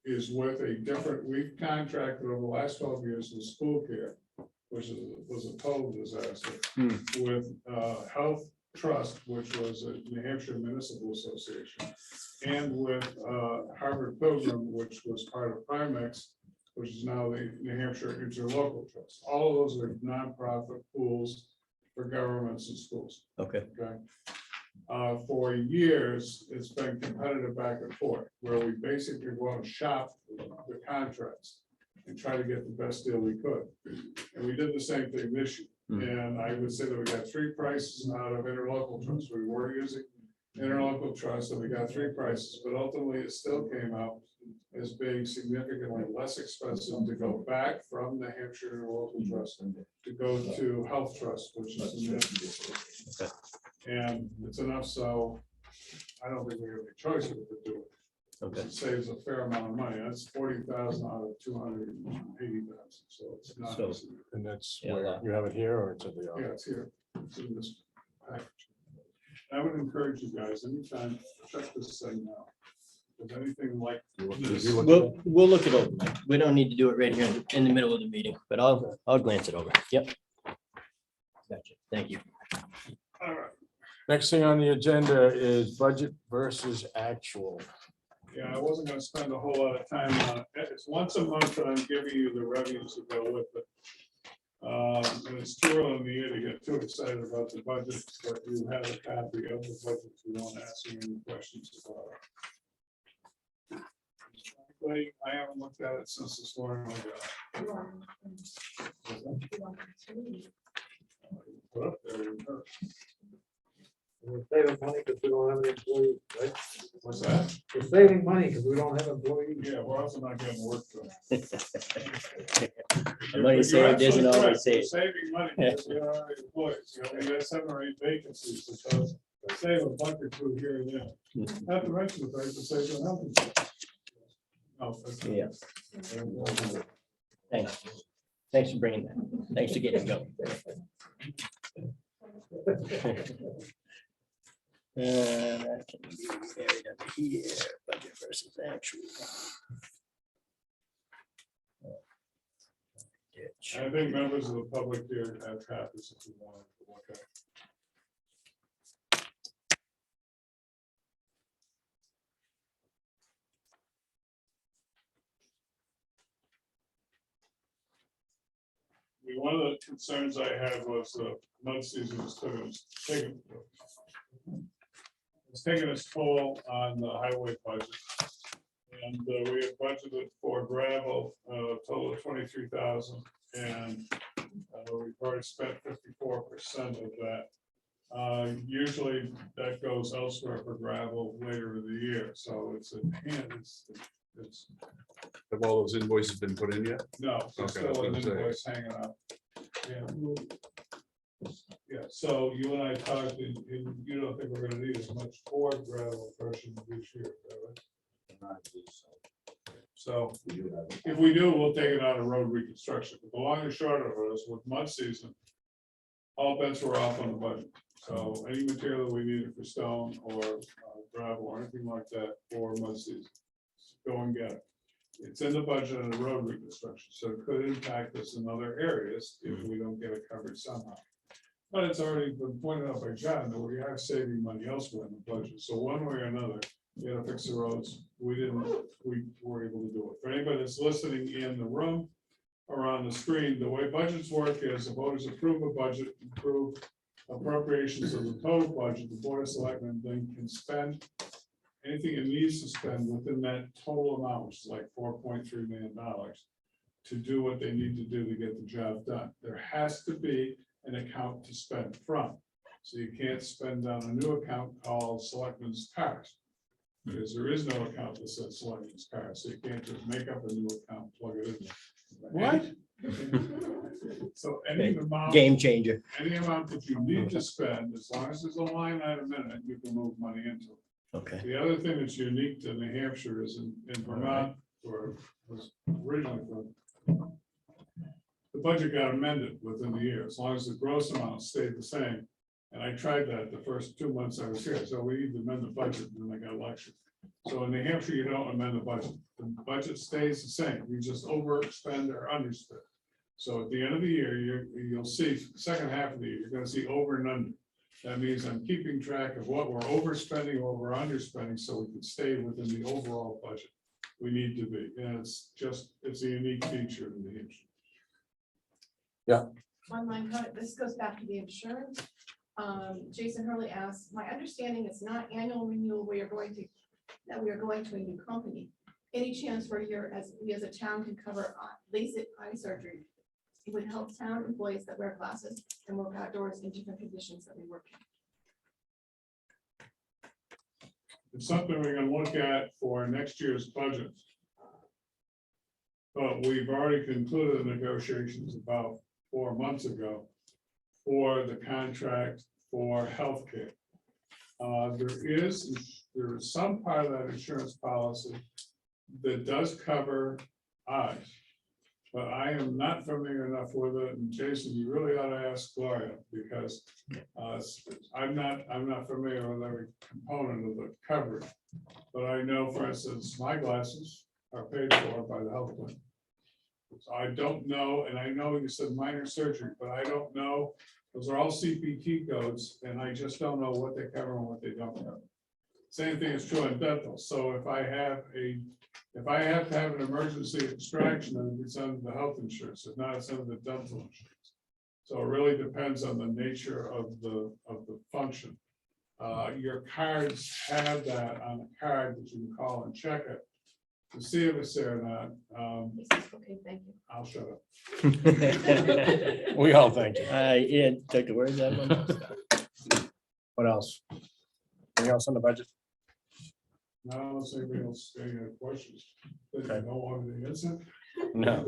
is with a different, we've contracted over the last 12 years with school care, which was a total disaster. Hmm. With Health Trust, which was a New Hampshire Municipal Association, and with Harvard Pilgrim, which was part of Primex, which is now the New Hampshire Interlocal Trust. All of those are nonprofit pools for governments and schools. okay, Okay. For years, it's been competitive back and forth, where we basically want to shop the contracts and try to get the best deal we could. And we did the same thing this year. And I would say that we got three prices out of interlocal trust. We were using interlocal trust and we got three prices, but ultimately it still came out as being significantly less expensive to go back from the Hampshire Interlocal Trust to go to Health Trust, which is the municipal. And it's enough, so I don't think we have any choice but to do it. okay. It saves a fair amount of money. That's 40,000 out of 280,000, so it's not. So- And that's Yeah, where that- you have it here or it's at the Yeah, office? it's here. It's in this package. I would encourage you guys, anytime, check this thing out. If anything like this. We'll look it over. We don't need to do it right here in the middle of the meeting, but I'll glance it over. Yep. Gotcha. Thank you. All right. Next thing on the agenda is budget versus actual. Yeah, I wasn't gonna spend a whole lot of time on it. It's once a month that I'm giving you the revenues to go with it. And it's too early in the year to get too excited about the budget, but you have a copy of the budget if you want to ask me any questions about it. Frankly, I haven't looked at it since this morning. Put up there, you heard. We're saving money because we don't have any employees, right? What's that? We're saving money because we don't have employees. Yeah, we're also not getting work done. Money You're saved isn't absolutely always correct. We're saved. saving money because we don't have any employees. You know, we got 7 or 8 vacancies, so it does save a buck or two here and there. Not to mention the fact that saves on health insurance. Oh, that's- Yeah. Thanks. Thanks for bringing that. Thanks for getting it going. That can be buried up here, budget versus actual. I think members of the public here have copies if you want to look at. I mean, one of the concerns I had was the mud season is taking it's taking its toll on the highway budget. And we have budgeted for gravel, total of 23,000, and we've already spent 54% of that. Usually that goes elsewhere for gravel later in the year, so it's in hand, it's, Have all those invoices been put in yet? no, Okay, there's I was still an gonna say. invoice hanging out. Yeah, so you and I talked, and you don't think we're gonna need as much for gravel crushing this year, right? So if we do, we'll take it out of road reconstruction. But the long and short of it is with mud season, all bets were off on the budget. So any material that we needed for stone or gravel or anything like that for mud season, go and get it. It's in the budget of the road reconstruction, so it could impact us in other areas if we don't get it covered somehow. But it's already been pointed out by John that we are saving money elsewhere in the budget. So one way or another, we gotta fix the roads. We were able to do it. For anybody that's listening in the room or on the screen, the way budgets work is the voters approve a budget, approve appropriations of the total budget, the board of selectmen then can spend anything it needs to spend within that total amount, which is like $4.3 million, to do what they need to do to get the job done. There has to be an account to spend from. So you can't spend on a new account called Selectmen's Cars, because there is no account that says Selectmen's Cars. So you can't just make up a new account, plug it in there. What? So any amount. Game changer. Any amount that you need to spend, as long as there's a line item in it, you can move money into it. Okay. The other thing that's unique to New Hampshire is in Vermont, or was originally from, the budget got amended within the year, as long as the gross amount stayed the same. And I tried that the first 2 months I was here, so we need to amend the budget, and then I got elected. So in New Hampshire, you don't amend the budget. The budget stays the same. You just overspend or underspend. So at the end of the year, you'll see, second half of the year, you're gonna see over and under. That means I'm keeping track of what we're overspending, what we're underspending, so we can stay within the overall budget we need to be. And it's a unique feature in New Hampshire. One line comment, this goes back to the insurance. Jason Hurley asks, my understanding it's not annual renewal where we are going to a new company. Any chance where we as a town can cover LASIK eye surgery? It would help town employees that wear glasses and work outdoors in different conditions that we work in. It's something we're gonna look at for next year's budget. But we've already concluded the negotiations about 4 months ago for the contract for healthcare. There is some part of that insurance policy that does cover eyes, but I am not familiar enough with it. And Jason, you really ought to ask Gloria, because I'm not familiar with every component of the coverage. But I know, for instance, my glasses are paid for by the health plan. So I don't know, and I know you said minor surgery, but I don't know. Those are all CPT codes, and I just don't know what they cover and what they don't cover. Same thing is true in dental. So if I have to have an emergency extraction, then it's under the health insurance. If not, it's under the dental insurance. So it really depends on the nature of the function. Your cards have that on a card that you can call and check it to see if it's there or not. Okay, thank you. I'll shut up. We all thank you. Yeah, take the words out of my mouth. What else? Anything else on the budget? Now, unless anybody else got any other questions. Did Okay. you know what the answer? No.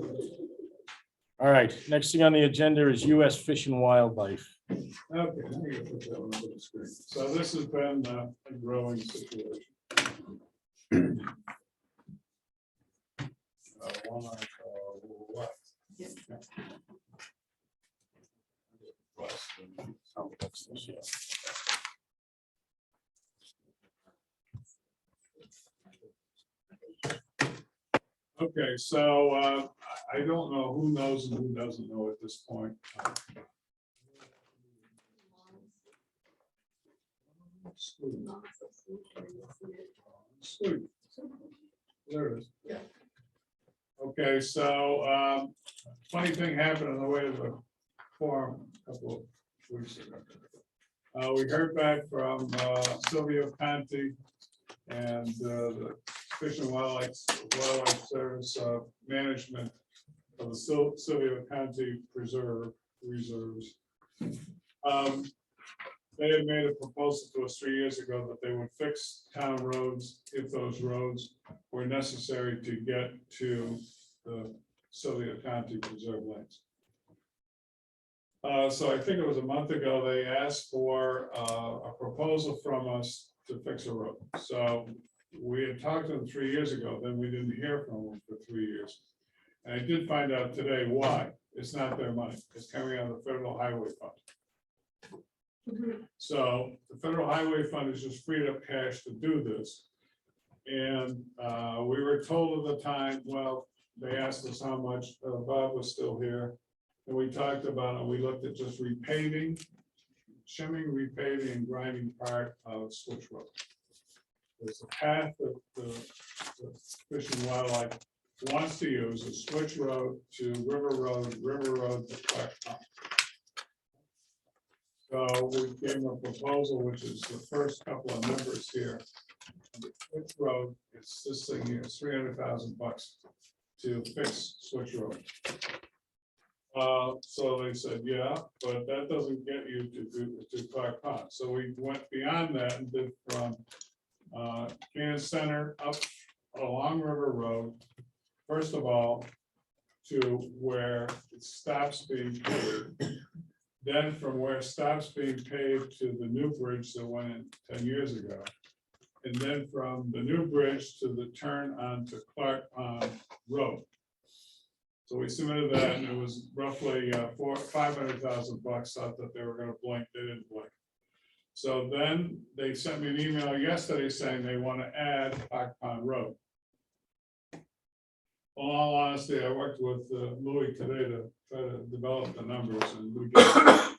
All right, next thing on the agenda is US Fish and Wildlife. Okay, let me put that one up on the screen. So this has been a growing situation. One left. Yeah. Okay, so I don't know who knows and who doesn't know at this point. Sweet. There it is. Yeah. Okay, so funny thing happened on the way to the forum a couple of weeks ago. We heard back from Sylvia Conti and the Fish and Wildlife Service management of the Sylvia Conti reserves. they had made a proposal to us 3 years ago that they would fix town roads if those roads were necessary to get to the Sylvia County Preserve lands. So I think it was a month ago, they asked for a proposal from us to fix a road. So we had talked to them 3 years ago, then we didn't hear from them for 3 years. And I did find out today why. It's not their money. It's coming out of the Federal Highway Fund. So the Federal Highway Fund has just freed up cash to do this. And we were told at the time, well, they asked us how much, Bob was still here. And we talked about it, we looked at just repaving, shimming, repaving, and grinding part of Switch Road. There's a path that the Fish and Wildlife wants to use, a Switch Road to River Road to Clark Pond. So we gave them a proposal, which is the first couple of numbers here. The Switch Road, it's this thing here, it's $300,000 to fix Switch Road. So they said, yeah, but that doesn't get you to Clark Pond. So we went beyond that and did from Canaan Center up along River Road, first of all, to where it stops being paved. Then from where it stops being paved to the new bridge that went in 10 years ago. And then from the new bridge to the turn onto Clark Pond Road. So we submitted that, and it was roughly $500,000. Thought that they were going to blink, they didn't blink. So then they sent me an email yesterday saying they want to add Clark Pond Road. Well, in all honesty, I worked with Louis today to try to develop the numbers, and we get,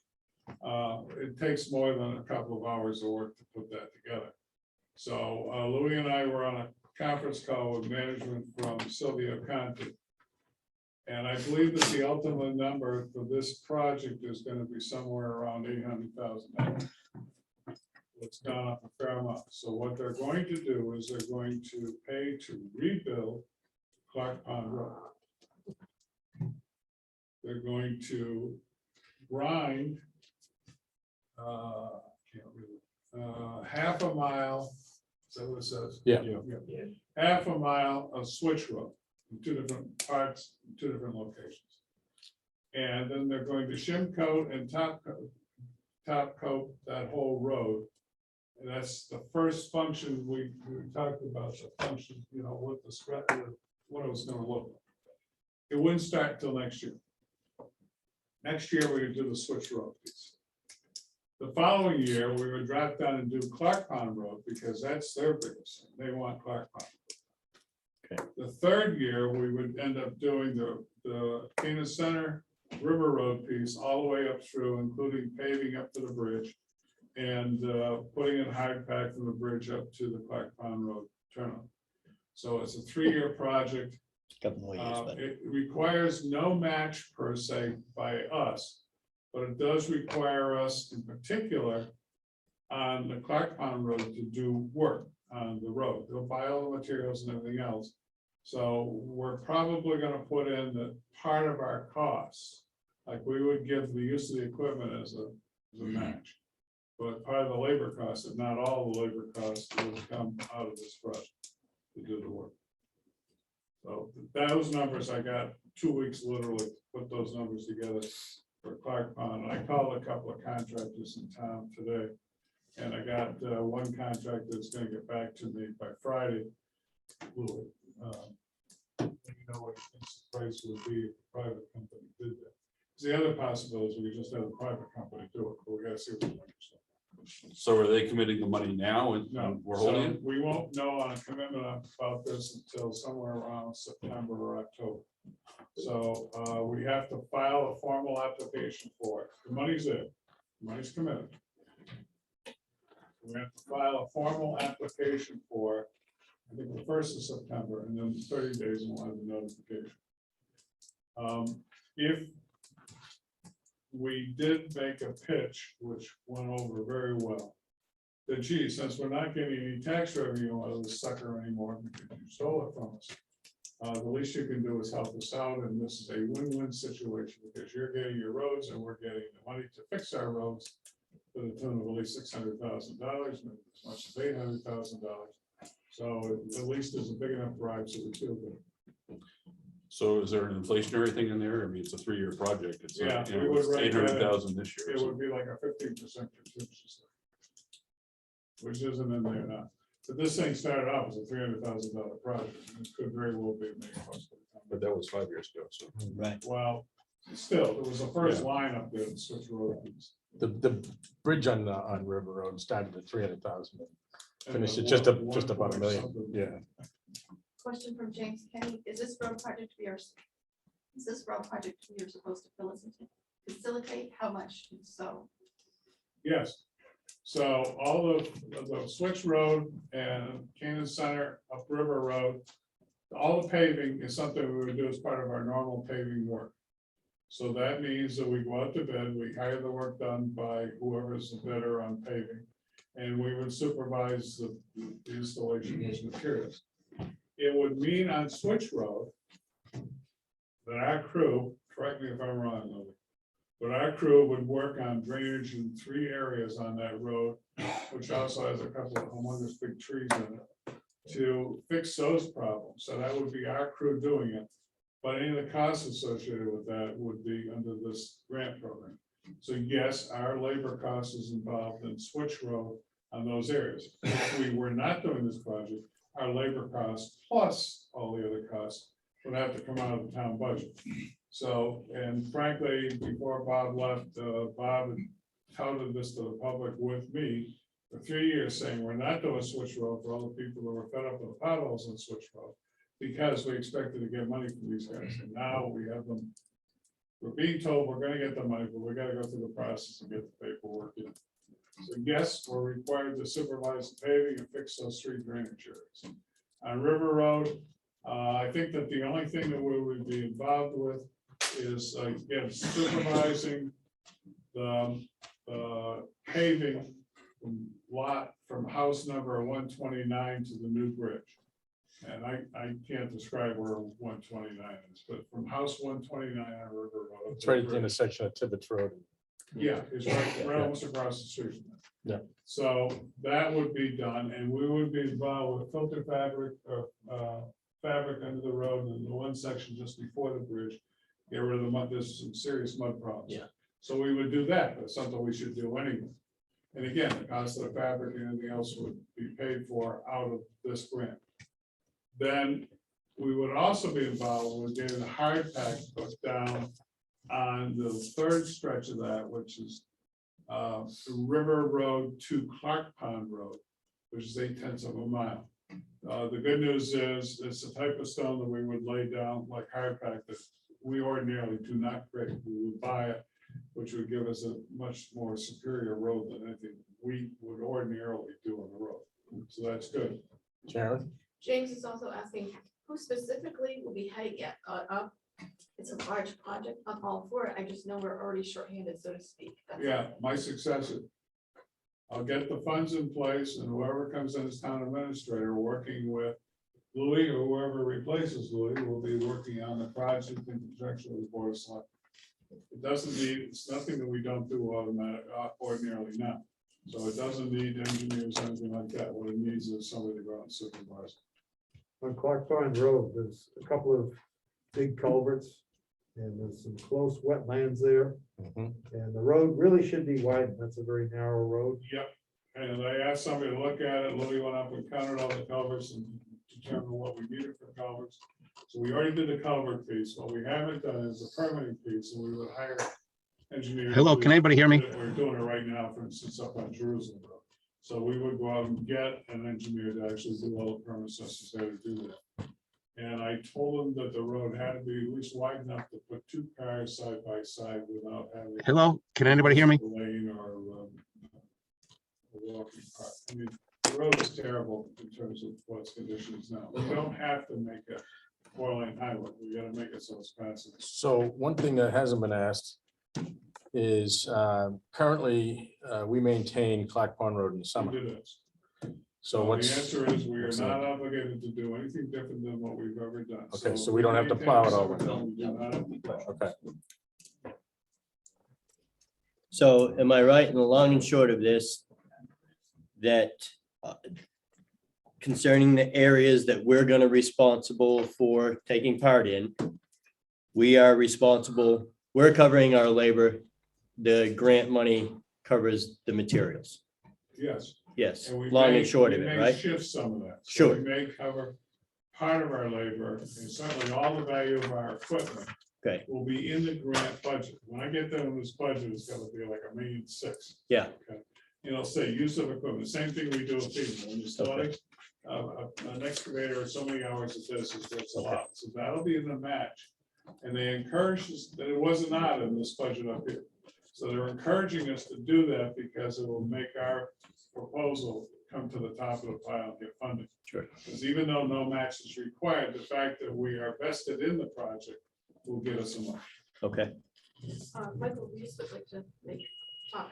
it takes more than a couple of hours of work to put that together. So Louis and I were on a conference call with management from Sylvia County. And I believe that the ultimate number for this project is going to be somewhere around $800,000. It's gone up a fair amount. So what they're going to do is they're going to pay to rebuild Clark Pond Road. They're going to grind half a mile. Is that what it says? Yeah. Half a mile of Switch Road in two different parts, two different locations. And then they're going to shim coat and top coat that whole road. And that's the first function we talked about, the function, you know, what the stretch, what it was going to look like. It wouldn't start till next year. Next year, we're going to do the Switch Road piece. The following year, we would drop down and do Clark Pond Road because that's their biggest thing. They want Clark Pond. Okay. The third year, we would end up doing the Canaan Center River Road piece all the way up through, including paving up to the bridge and putting in hard pack from the bridge up to the Clark Pond Road turnout. So it's a 3-year project. Couple more years, but It requires no match per se by us, but it does require us in particular on the Clark Pond Road to do work on the road. They'll buy all the materials and everything else. So we're probably going to put in the part of our costs, like we would give the use of the equipment as a match. But part of the labor costs, and not all the labor costs, will come out of this project to do the work. So those numbers, I got 2 weeks literally to put those numbers together for Clark Pond. And I called a couple of contractors in town today. And I got one contractor that's going to get back to me by Friday. Louis, you know what he thinks the price would be if a private company did that. The other possibility is we could just have a private company do it, but we got to see what the numbers are. So are they committing the money now and No, we're so holding it? we won't know on a commitment about this until somewhere around September or October. So we have to file a formal application for it. The money's there, the money's committed. We have to file a formal application for it, I think the 1st of September, and then 30 days and we'll have the notification. If we did make a pitch, which went over very well, that gee, since we're not getting any tax revenue out of the sucker anymore because you stole it from us, the least you can do is help us out, and this is a win-win situation because you're getting your roads and we're getting the money to fix our roads, to the tune of at least $600,000, maybe as much as $800,000. So at least there's a big enough drive so we feel good. So is there an inflationary thing in there? I mean, it's a 3-year project. It's Yeah, not, you we know, would it's write that in. 800,000 this year. It so- would be like a 15% contingency, which isn't in there now. But this thing started off as a $300,000 project. And it could very well be a million bucks. But that was 5 years ago, so. Right. Well, still, it was the first line up there, the switch road. The bridge on River Road started at 300,000. And Finished the at just one about point a million, something. yeah. Question from James Kenny, is this road project we are, is this road project we are supposed to facilitate? How much? If so, Yes. So all of the Switch Road and Canaan Center up River Road, all the paving is something we would do as part of our normal paving work. So that means that we go out to bid, we hire the work done by whoever's the bidder on paving. And we would supervise the installation of those materials. It would mean on Switch Road that our crew, correct me if I'm wrong, Lily, but our crew would work on drainage in 3 areas on that road, which also has a couple of humongous big trees in it, to fix those problems. So that would be our crew doing it. But any of the costs associated with that would be under this grant program. So yes, our labor cost is involved in Switch Road on those areas. If we were not doing this project, our labor costs plus all the other costs would have to come out of the town budget. So, and frankly, before Bob left, Bob had touted this to the public with me for 3 years, saying we're not doing Switch Road for all the people who were fed up with the potholes on Switch Road, because we expected to get money from these guys. And now we have them. We're being told we're gonna get the money, but we gotta go through the process and get the paperwork in. So yes, we're required to supervise the paving and fix those 3 drainage areas. On River Road, I think that the only thing that we would be involved with is, again, supervising the paving from house number 129 to the new bridge. And I can't describe where 129 is, but from house 129 on River Road. It's right at the intersection of Tibbetts Road. Yeah, it's right almost across the street. from that. Yeah. So that would be done, and we would be involved with filter fabric, fabric under the road, and the one section just before the bridge. Get rid of the mud, there's some serious mud problems. Yeah. So we would do that, but something we should do anyway. And again, the cost of the fabric and anything else would be paid for out of this grant. Then we would also be involved with getting the hard pack put down on the 3rd stretch of that, which is River Road to Clark Pond Road, which is 0.8 of a mile. The good news is it's the type of stone that we would lay down like hard pack that we ordinarily do not create. We would buy it, which would give us a much more superior road than anything we would ordinarily do on the road. So that's good. Sharon? James is also asking, who specifically will be heading it up? It's a large project, I'm all for it, I just know we're already shorthanded, so to speak. That's all. Yeah, my successor. I'll get the funds in place, and whoever comes in as town administrator, working with Louis or whoever replaces Louis, will be working on the project in conjunction with the board of selectmen. It doesn't need, it's nothing that we don't do automatic, ordinarily now. So it doesn't need engineers, or anything like that. What it needs is somebody to go out and supervise. On Clark Pond Road, there's a couple of big culverts and there's some close wetlands there. Mhm. And the road really should be widened. That's a very narrow road. Yep, and I asked somebody to look at it. Louis went up and counted all the culverts and determined what we needed for culverts. So we already did the culvert piece. What we haven't done is the permitting piece, and we would hire engineers. Hello, can anybody hear me? We're doing it right now, for instance, up on Jerusalem Road. So we would go out and get an engineer to actually do all the permits necessary to do that. And I told them that the road had to be at least wide enough to put 2 cars side by side without having. Hello, can anybody hear me? Lane or a walking path. I mean, the road is terrible in terms of what its condition is now. We don't have to make a 4-lane highway. We gotta make it so it's passing. So one thing that hasn't been asked is currently we maintain Clark Pond Road in the We summer. do this. So The what's, answer is we are what's not obligated to do anything different than what we've ever done. Okay, so we don't have to plow it all winter. No, we do not have to plow. okay. So am I right in the long and short of this? That concerning the areas that we're gonna responsible for taking part in, we are responsible, we're covering our labor. The grant money covers the materials. Yes. Yes, And we long may- and short of we it, may right? Shift some of that. So Sure. We may cover part of our labor, and certainly all the value of our equipment Okay, will be in the grant budget. When I get done with this budget, it's gonna be like $1.6 million. yeah, It'll say use of equipment, same thing we do with FEMA. When you're starting, an excavator or so many hours of this is what's allowed. So that'll be in the match. And they encourage us, that it wasn't not in this budget up here. So they're encouraging us to do that because it will make our proposal come to the top of the pile and get funding. Sure. Because even though no match is required, the fact that we are vested in the project will get us some money. okay. Michael, we just would like to make talk.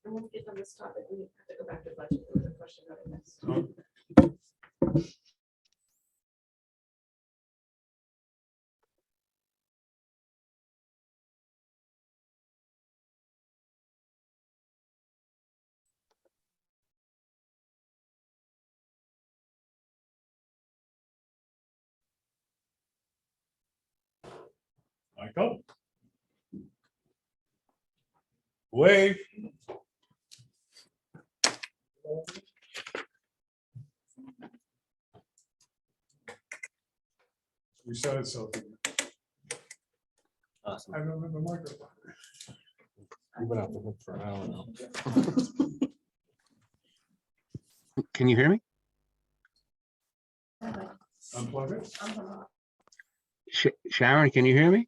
And once we get on this topic, we have to go back to budget. There was a question about this. Michael? Wave. We said it something. Awesome. I don't have the microphone. You've been out the hook for an hour now. Can you hear me? Unplug it. Sharon, can you hear me?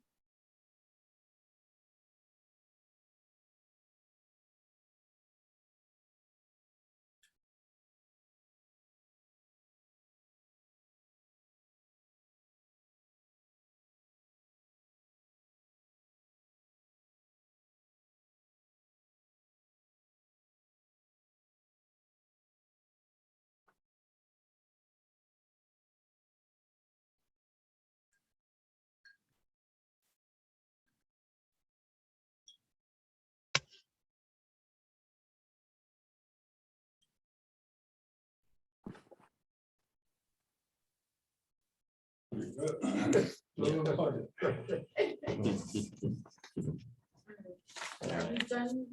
Are we done?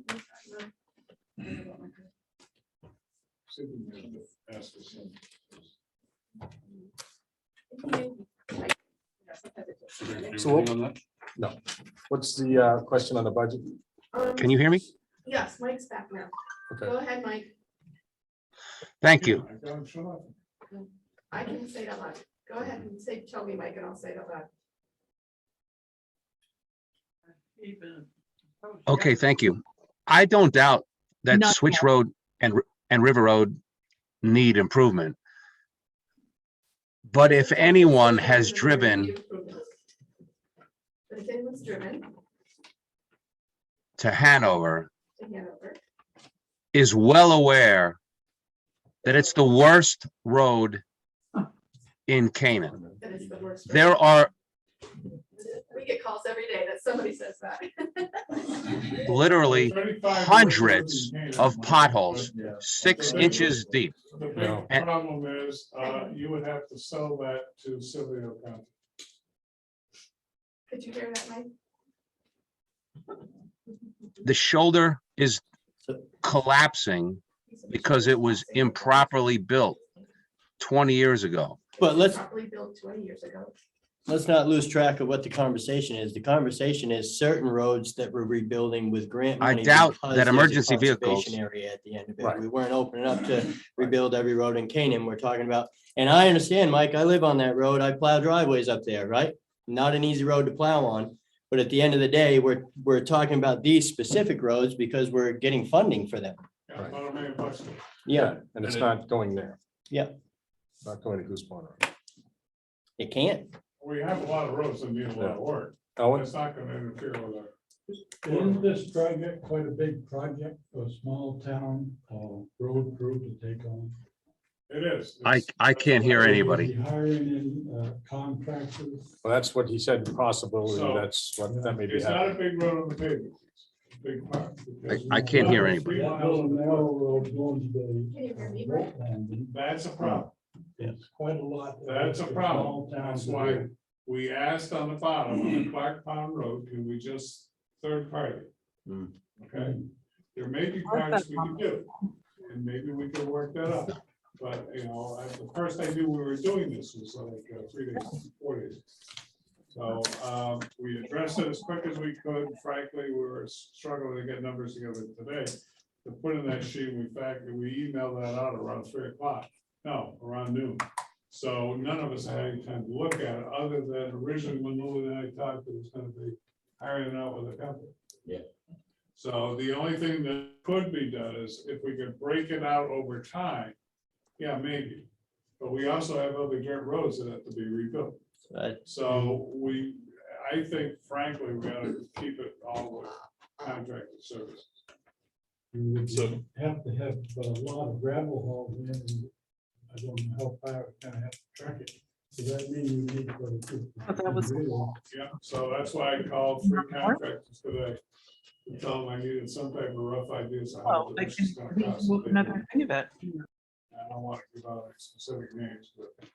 Ask us some. So Anything on that? No. What's the question on the budget? Can you hear me? Yes, Mike's back now. Okay. Go ahead, Mike. Thank you. I got him shut off. I can say it out loud. Go ahead and say, tell me, Mike, and I'll say it out loud. Okay, thank you. I don't doubt that Switch Road and River Road need improvement. But if anyone has driven But if anyone's driven to Hanover, to Hanover, is well aware that it's the worst road in Canaan. that is the worst. There are We get calls every day that somebody says that. literally 35 hundreds roads in of Canaan, potholes, but, yeah. 6 So inches deep. The big No. problem is, you would have to sell that to Silvio County. Could you hear that, Mike? The shoulder is collapsing because it was improperly built 20 years ago. But let's Properly built 20 years ago. not lose track of what the conversation is. The conversation is certain roads that we're rebuilding with grant I money. doubt because that there's a emergency conservation vehicles- Area at the end of it. Right. We weren't opening up to rebuild every road in Canaan. We're talking about, and I understand, Mike, I live on that road. I plow driveways up there, right? Not an easy road to plow on. But at the end of the day, we're talking about these specific roads because we're getting funding for them. Yeah, about $1 million. Yeah, And it's not going there. yeah, Not going to Goose Pond. it can't. We have a lot of roads that need a lot of work. Oh, It's not gonna interfere with our. Isn't this project quite a big project for a small town road crew to take on? It is. I can't hear anybody. Hiring in contractors. Well, that's what he said, possibility. So- That's what, that may be It's not a happening. big road on the pavement. It's a big part. because I we can't hear know anybody. 3 miles of the road. Can you hear me, Rick? That's a problem. It's quite a lot. That's a problem. That's why we asked on the bottom, on the Clark Pond Road, can we just third party? Hmm. Okay, there may be parts we can do, and maybe we can work that out. But, you know, the first I knew we were doing this was like 3 days, 4 days. So we addressed it as quick as we could. Frankly, we were struggling to get numbers together today to put in that sheet. In fact, we emailed that out around 3 o'clock. No, around noon. So none of us had any time to look at it, other than originally when Lou and I talked, it was gonna be hiring out with a company. Yeah. So the only thing that could be done is if we could break it out over time, yeah, maybe. But we also have other dirt roads that have to be rebuilt. Right. So I think frankly, we gotta keep it all with contracted services. You would So- have to have a lot of gravel hauled in, and I don't know how far we kind of have to track it. So that means you need to. Yeah, so that's why I called 3 contractors today. To tell them I needed some type of rough ideas of how I this can is gonna cost. move another thing of it. I don't want to give out any specific names, but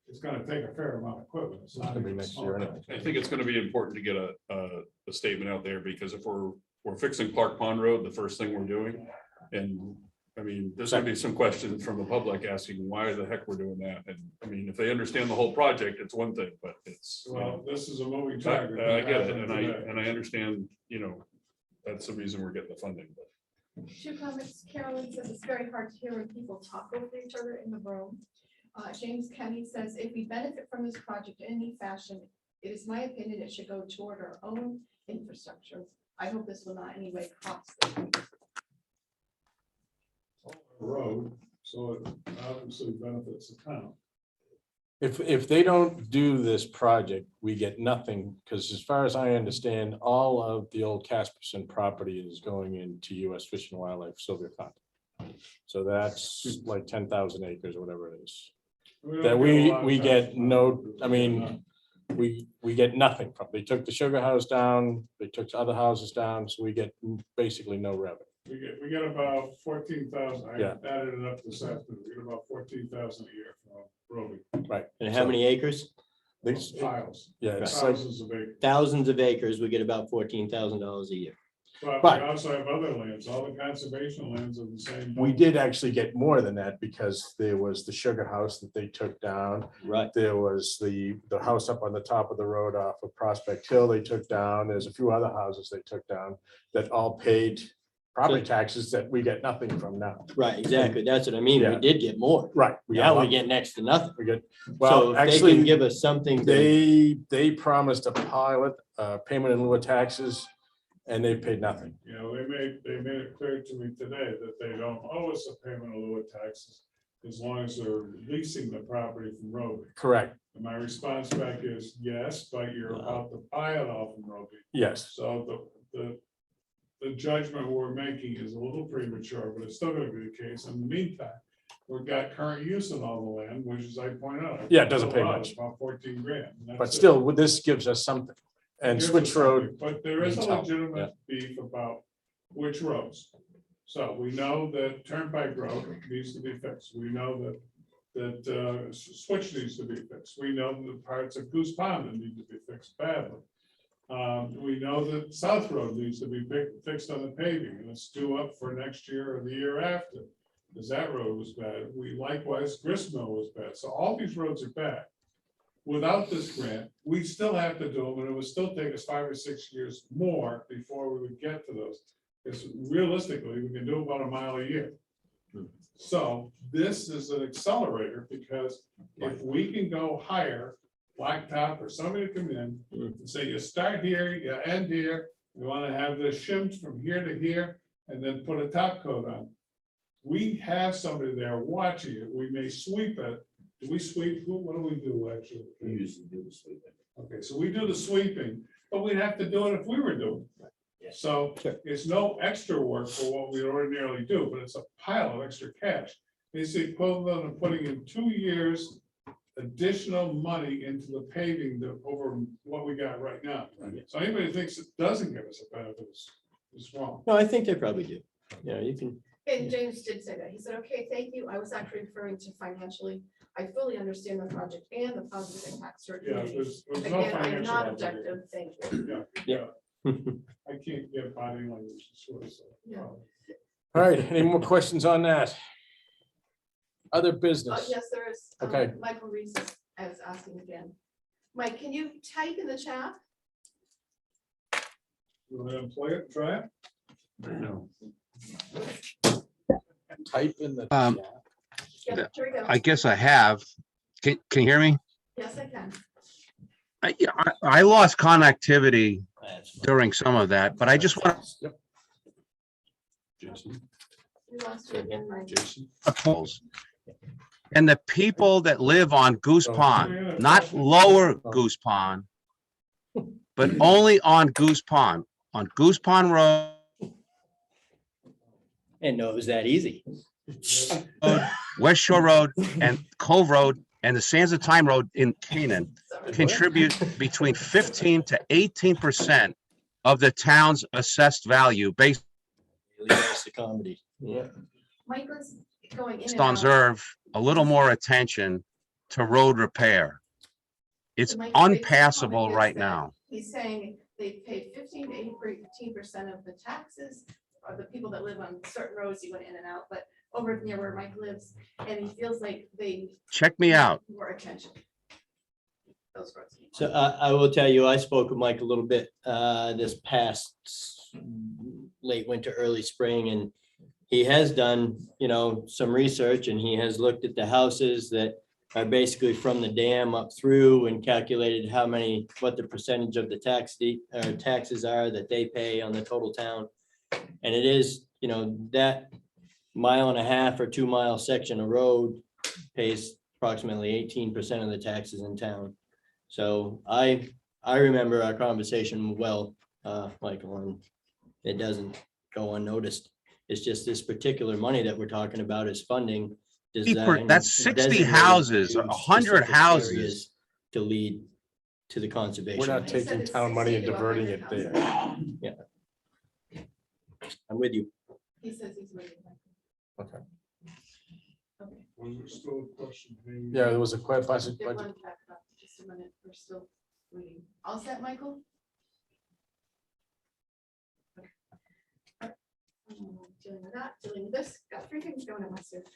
it's gonna take a fair amount of equipment. It's not It's gonna be even next small. year anyway. I think it's gonna be important to get a statement out there, because if we're fixing Clark Pond Road, the first thing we're doing. And I mean, there's gonna be some questions from the public asking why the heck we're doing that. And I mean, if they understand the whole project, it's one thing, but it's, you Well, know, this is a moving I target. get it, and I understand, you know, that's the reason we're getting the funding, but. 2 comments. Carolyn says it's very hard to hear when people talk over each other in the room. James Kenny says, if we benefit from this project in any fashion, it is my opinion it should go toward our own infrastructure. I hope this will not in any way cost them. Road, so it obviously benefits the town. If they don't do this project, we get nothing, because as far as I understand, all of the old Casperson property is going into US Fish and Wildlife Sylvia Fund. So that's like 10,000 acres or whatever it is. don't That get a we lot of get tax no, money. I mean, we get nothing from. They took the sugar house down, they took other houses down, so we get basically no revenue. We get about 14,000. I Yeah. added it up this afternoon. We get about 14,000 a year from Roby. Right. And how many acres? These, Piles, yeah, it's like, thousands of acres. Thousands of acres, we get about $14,000 a year. But But- we also have other lands. All the conservation lands are the same. we did actually get more than that, because there was the sugar house that they took down. Right. There was the house up on the top of the road off of Prospect Hill they took down. There's a few other houses they took down that all paid property taxes that we get nothing from now. Right, exactly. That's what I mean. We Yeah. did get more. Right. Now we get next to nothing. We get, So well, if they can actually, give us something. they promised a pilot, payment in lieu of taxes, and they paid nothing. You know, they made it clear to me today that they don't owe us a payment in lieu of taxes as long as they're leasing the property from Roby. Correct. And my response back is yes, but you're about to buy it all from Roby. Yes. So the judgment we're making is a little premature, but it's still gonna be the case. In the meantime, we've got current use on all the land, which as I point out. Yeah, it doesn't pay a lot, much. About 14 grand. and that's But it. still, this gives us something. And Gives us Switch Road, something, But there is a needs help, legitimate beef about which roads. So we know that Turnpike Road needs to be fixed. We know that Switch needs to be fixed. We know the parts of Goose Pond that need to be fixed badly. We know that South Road needs to be fixed on the paving, and it's due up for next year or the year after, because that road was bad. We likewise, Gristmill was bad. So all these roads are bad. Without this grant, we still have to do them, and it would still take us 5 or 6 years more before we would get to those. Because realistically, we can do about a mile a year. So this is an accelerator, because if we can go hire Blacktop or somebody to come in and say, you start here, you end here, we want to have this shimmed from here to here, and then put a top coat on. We have somebody there watching it. We may sweep it. Do we sweep? What do we do actually? We usually do the sweeping. Okay, so we do the sweeping, but we'd have to do it if we were doing it. Yeah. So Sure. it's no extra work for what we ordinarily do, but it's a pile of extra cash. basically equivalent of putting in 2 years additional money into the paving over what we got right now. So anybody who thinks it doesn't give us a benefit is wrong. No, I think they probably do. Yeah, you can, And James did say that. He said, okay, thank you. I was actually referring to financially. I fully understand the project and the positive impact to our Yeah, community. there's no Again, I am financial. not obligation. objective, thank you. Yeah, yeah. I can't get body language. Yeah. All right, any more questions on that? Other business? Yes, there is. Okay. Michael Reese is asking again. Mike, can you type in the chat? You want to play it, try it? No. Type in the Um, chat. Yeah, here we go. I guess I have. Can you hear me? Yes, I can. I lost connectivity that's fine. during some of that, but I just want Yep. Jason, We lost you again, Mike. Jason. to polls. And the people that live on Goose Oh. Pond, not lower Goose Pond, but only on Goose Pond, on Goose Pond Road, And no, it was that easy. West Shore Road, and Cove Road, and the Sands of Time Road in Canaan Sorry. contribute between 15 to 18% of the town's assessed value based That's the comedy. Yeah. Mike was going in and on out. deserve a little more attention to road repair. It's Mike, the big unpassable comment is right that now. He's saying they paid 15 to 18% of the taxes, or the people that live on certain roads, he went in and out, but over near where Mike lives, and he feels like they. Check me out. need more attention. Those roads. need So more. I will tell you, I spoke with Mike a little bit this past late winter, early spring, and he has done, some research, and he has looked at the houses that are basically from the dam up through and calculated what the percentage of the taxes are that they pay on the total town. And it is, that 1.5 or 2 mile section of road pays approximately 18% of the taxes in town. So I remember our conversation well, Michael, and it doesn't go unnoticed. It's just this particular money that we're talking about is funding. That's 60 designated houses, to 100 specific houses. areas to lead to the conservation. We're not land. taking it's town money and 60 to diverting it 100 there. I'm with you. He says he's waiting. Okay. Okay. Was there still a question? Yeah, there was a question. Get one back up, just a minute, we're still waiting. All set, Michael? Okay. Dealing with that, dealing with this, got 3 things going on my suit.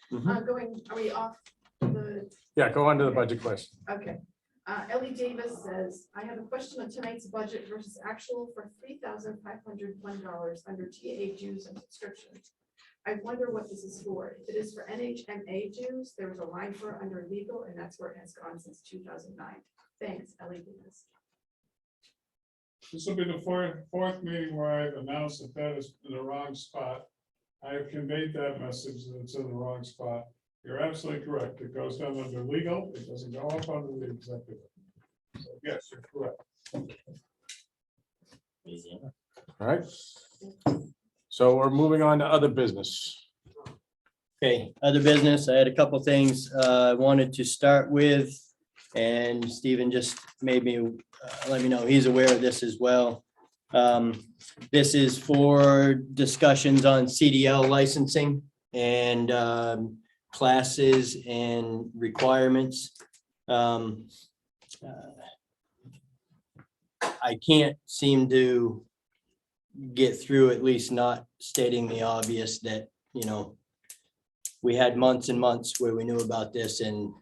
Are we off the, Yeah, go on to the budget question. okay. Ellie Davis says, I have a question on tonight's budget versus actual for $3,501 under TAA dues and subscriptions. I wonder what this is for. If it is for NHMA dues, there was a line for it under legal, and that's where it has gone since 2009. Thanks, Ellie Davis. This will be the fourth meeting where I've announced that is in the wrong spot. I have conveyed that message that it's in the wrong spot. You're absolutely correct. It goes down under legal. It doesn't go up under the executive. So yes, you're correct. All right. So we're moving on to other business. Okay, other business, I had a couple things I wanted to start with, and Stephen just made me, let me know he's aware of this as well. This is for discussions on CDL licensing and classes and requirements. I can't seem to get through at least not stating the obvious that, we had months and months where we knew about this, and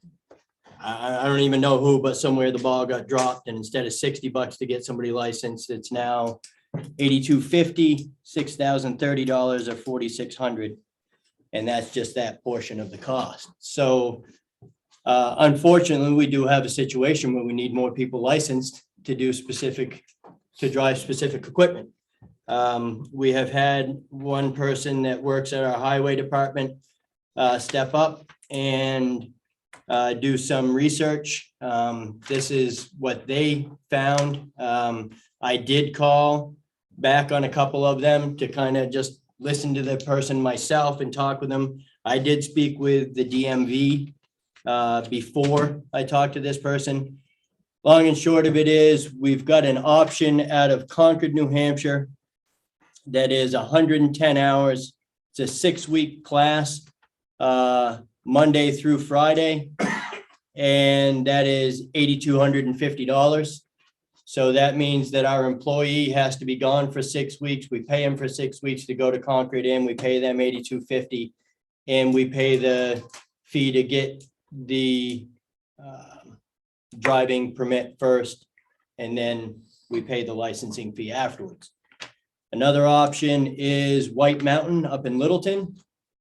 I don't even know who, but somewhere the ball got dropped, and instead of $60 to get somebody licensed, it's now $82.50, $6,030 or $4,600. And that's just that portion of the cost. So unfortunately, we do have a situation where we need more people licensed to drive specific equipment. We have had one person that works at our highway department step up and do some research. This is what they found. I did call back on a couple of them to kind of just listen to the person myself and talk with them. I did speak with the DMV before I talked to this person. Long and short of it is, we've got an option out of Concord, New Hampshire that is 110 hours. It's a 6-week class, Monday through Friday. And that is $8,250. So that means that our employee has to be gone for 6 weeks. We pay him for 6 weeks to go to Concord, and we pay them $8,250. And we pay the fee to get the driving permit first, and then we pay the licensing fee afterwards. Another option is White Mountain up in Littleton.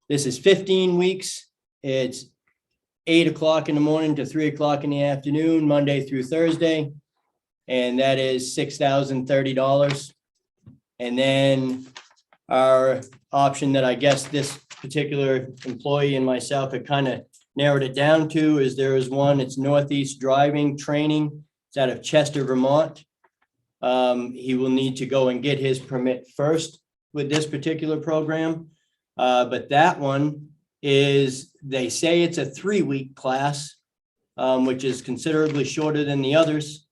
This is 15 weeks. It's 8 o'clock in the morning to 3 o'clock in the afternoon, Monday through Thursday. And that is $6,030. And then our option that I guess this particular employee and myself had kind of narrowed it down to is there is one, it's Northeast Driving Training. It's out of Chester, Vermont. He will need to go and get his permit first with this particular program. But that one is, they say it's a 3-week class, which is considerably shorter than the others,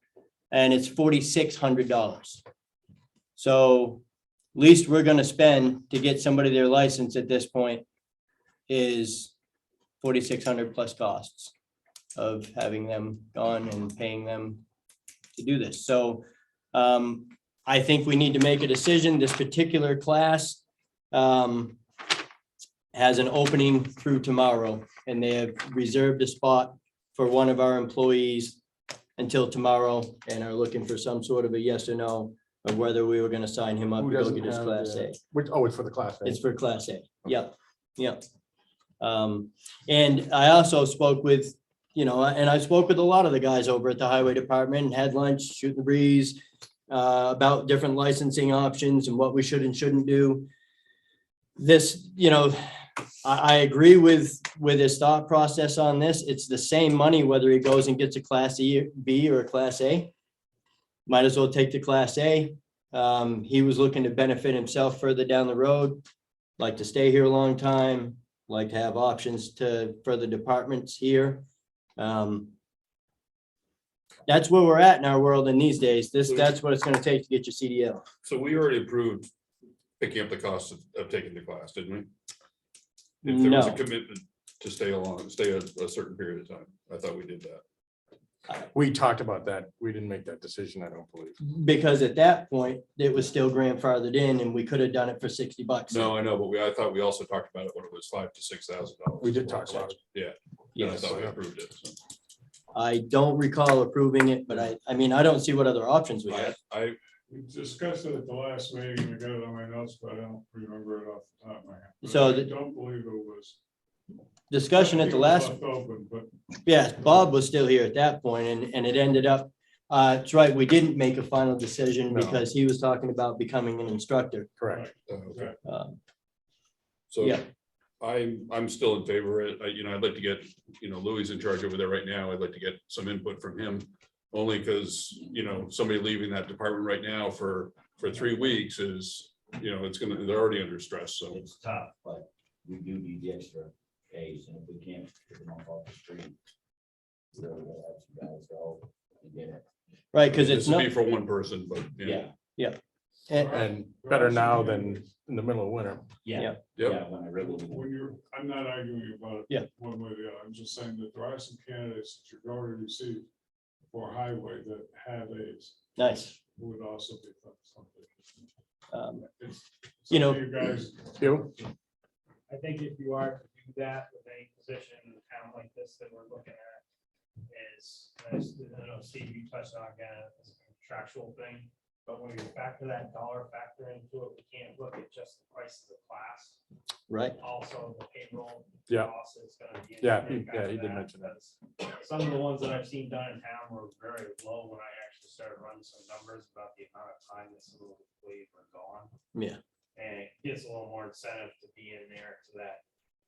and it's $4,600. So least we're gonna spend to get somebody their license at this point is $4,600 plus costs of having them gone and paying them to do this. So I think we need to make a decision. This particular class has an opening through tomorrow, and they have reserved a spot for one of our employees until tomorrow, and are looking for some sort of a yes or no of whether we were gonna sign him up Who to go doesn't get his have Class the- A. It's for the Class A. It's for Class A. Yep, yep. And I also spoke with, and I spoke with a lot of the guys over at the Highway Department, and had lunch, shooting the breeze about different licensing options and what we should and shouldn't do. This, I agree with his thought process on this. It's the same money whether he goes and gets a Class B or a Class A. Might as well take the Class A. He was looking to benefit himself further down the road, like to stay here a long time, like to have options to further departments here. That's where we're at in our world in these days. That's what it's gonna take to get your CDL. So we already approved picking up the cost of taking the class, didn't we? If there was a No. commitment to stay a certain period of time, I thought we did that. We talked about that. We didn't make that decision, I don't believe. Because at that point, it was still grandfathered in, and we could have done it for $60. No, I know, but I thought we also talked about it when it was $5,000 to $6,000. We did talk about it. Yeah. And I Yes, thought we approved it. So. I don't recall approving it, but I mean, I don't see what other options we have. We discussed it at the last meeting, I got it on my notes, but I don't remember it off the top of my head. But So I the- don't believe it was. Discussion at the last, Left open, but yes, Bob was still here at that point, and it ended up, that's right, we didn't make a final decision No. because he was talking about becoming an instructor. Correct. Okay. Yeah. So I'm still in favor of it. I'd like to get, Louis in charge over there right now. I'd like to get some input from him. Only because, somebody leaving that department right now for 3 weeks is, they're already under stress, so. It's tough, but we do need the extra days, and if we can't pick them up off the street. We're gonna have some guys go and get it. Right, because This it's would not, be for one person, but. and Better now than in the middle of winter. Yeah. Yep. Yeah, when I really. I'm not arguing about it. Yeah. One way or the other, I'm just saying that there are some candidates that you're going to receive for highway that have A's, nice. who would also be something. It's You know- up to you guys. You? I think if you are to do that with any position in a town like this that we're looking at is, I know Steve, you touched on again, it's a contractual thing, but when you factor that dollar factor into it, we can't look at just the price of the class. Right. Also the payroll. Yeah. cost is gonna be. Yeah, big he after did that, mention that. because Some of the ones that I've seen done in town were very low when I actually started running some numbers about the amount of time that some of the employees were gone. Yeah. And it gives a little more incentive to be in there to that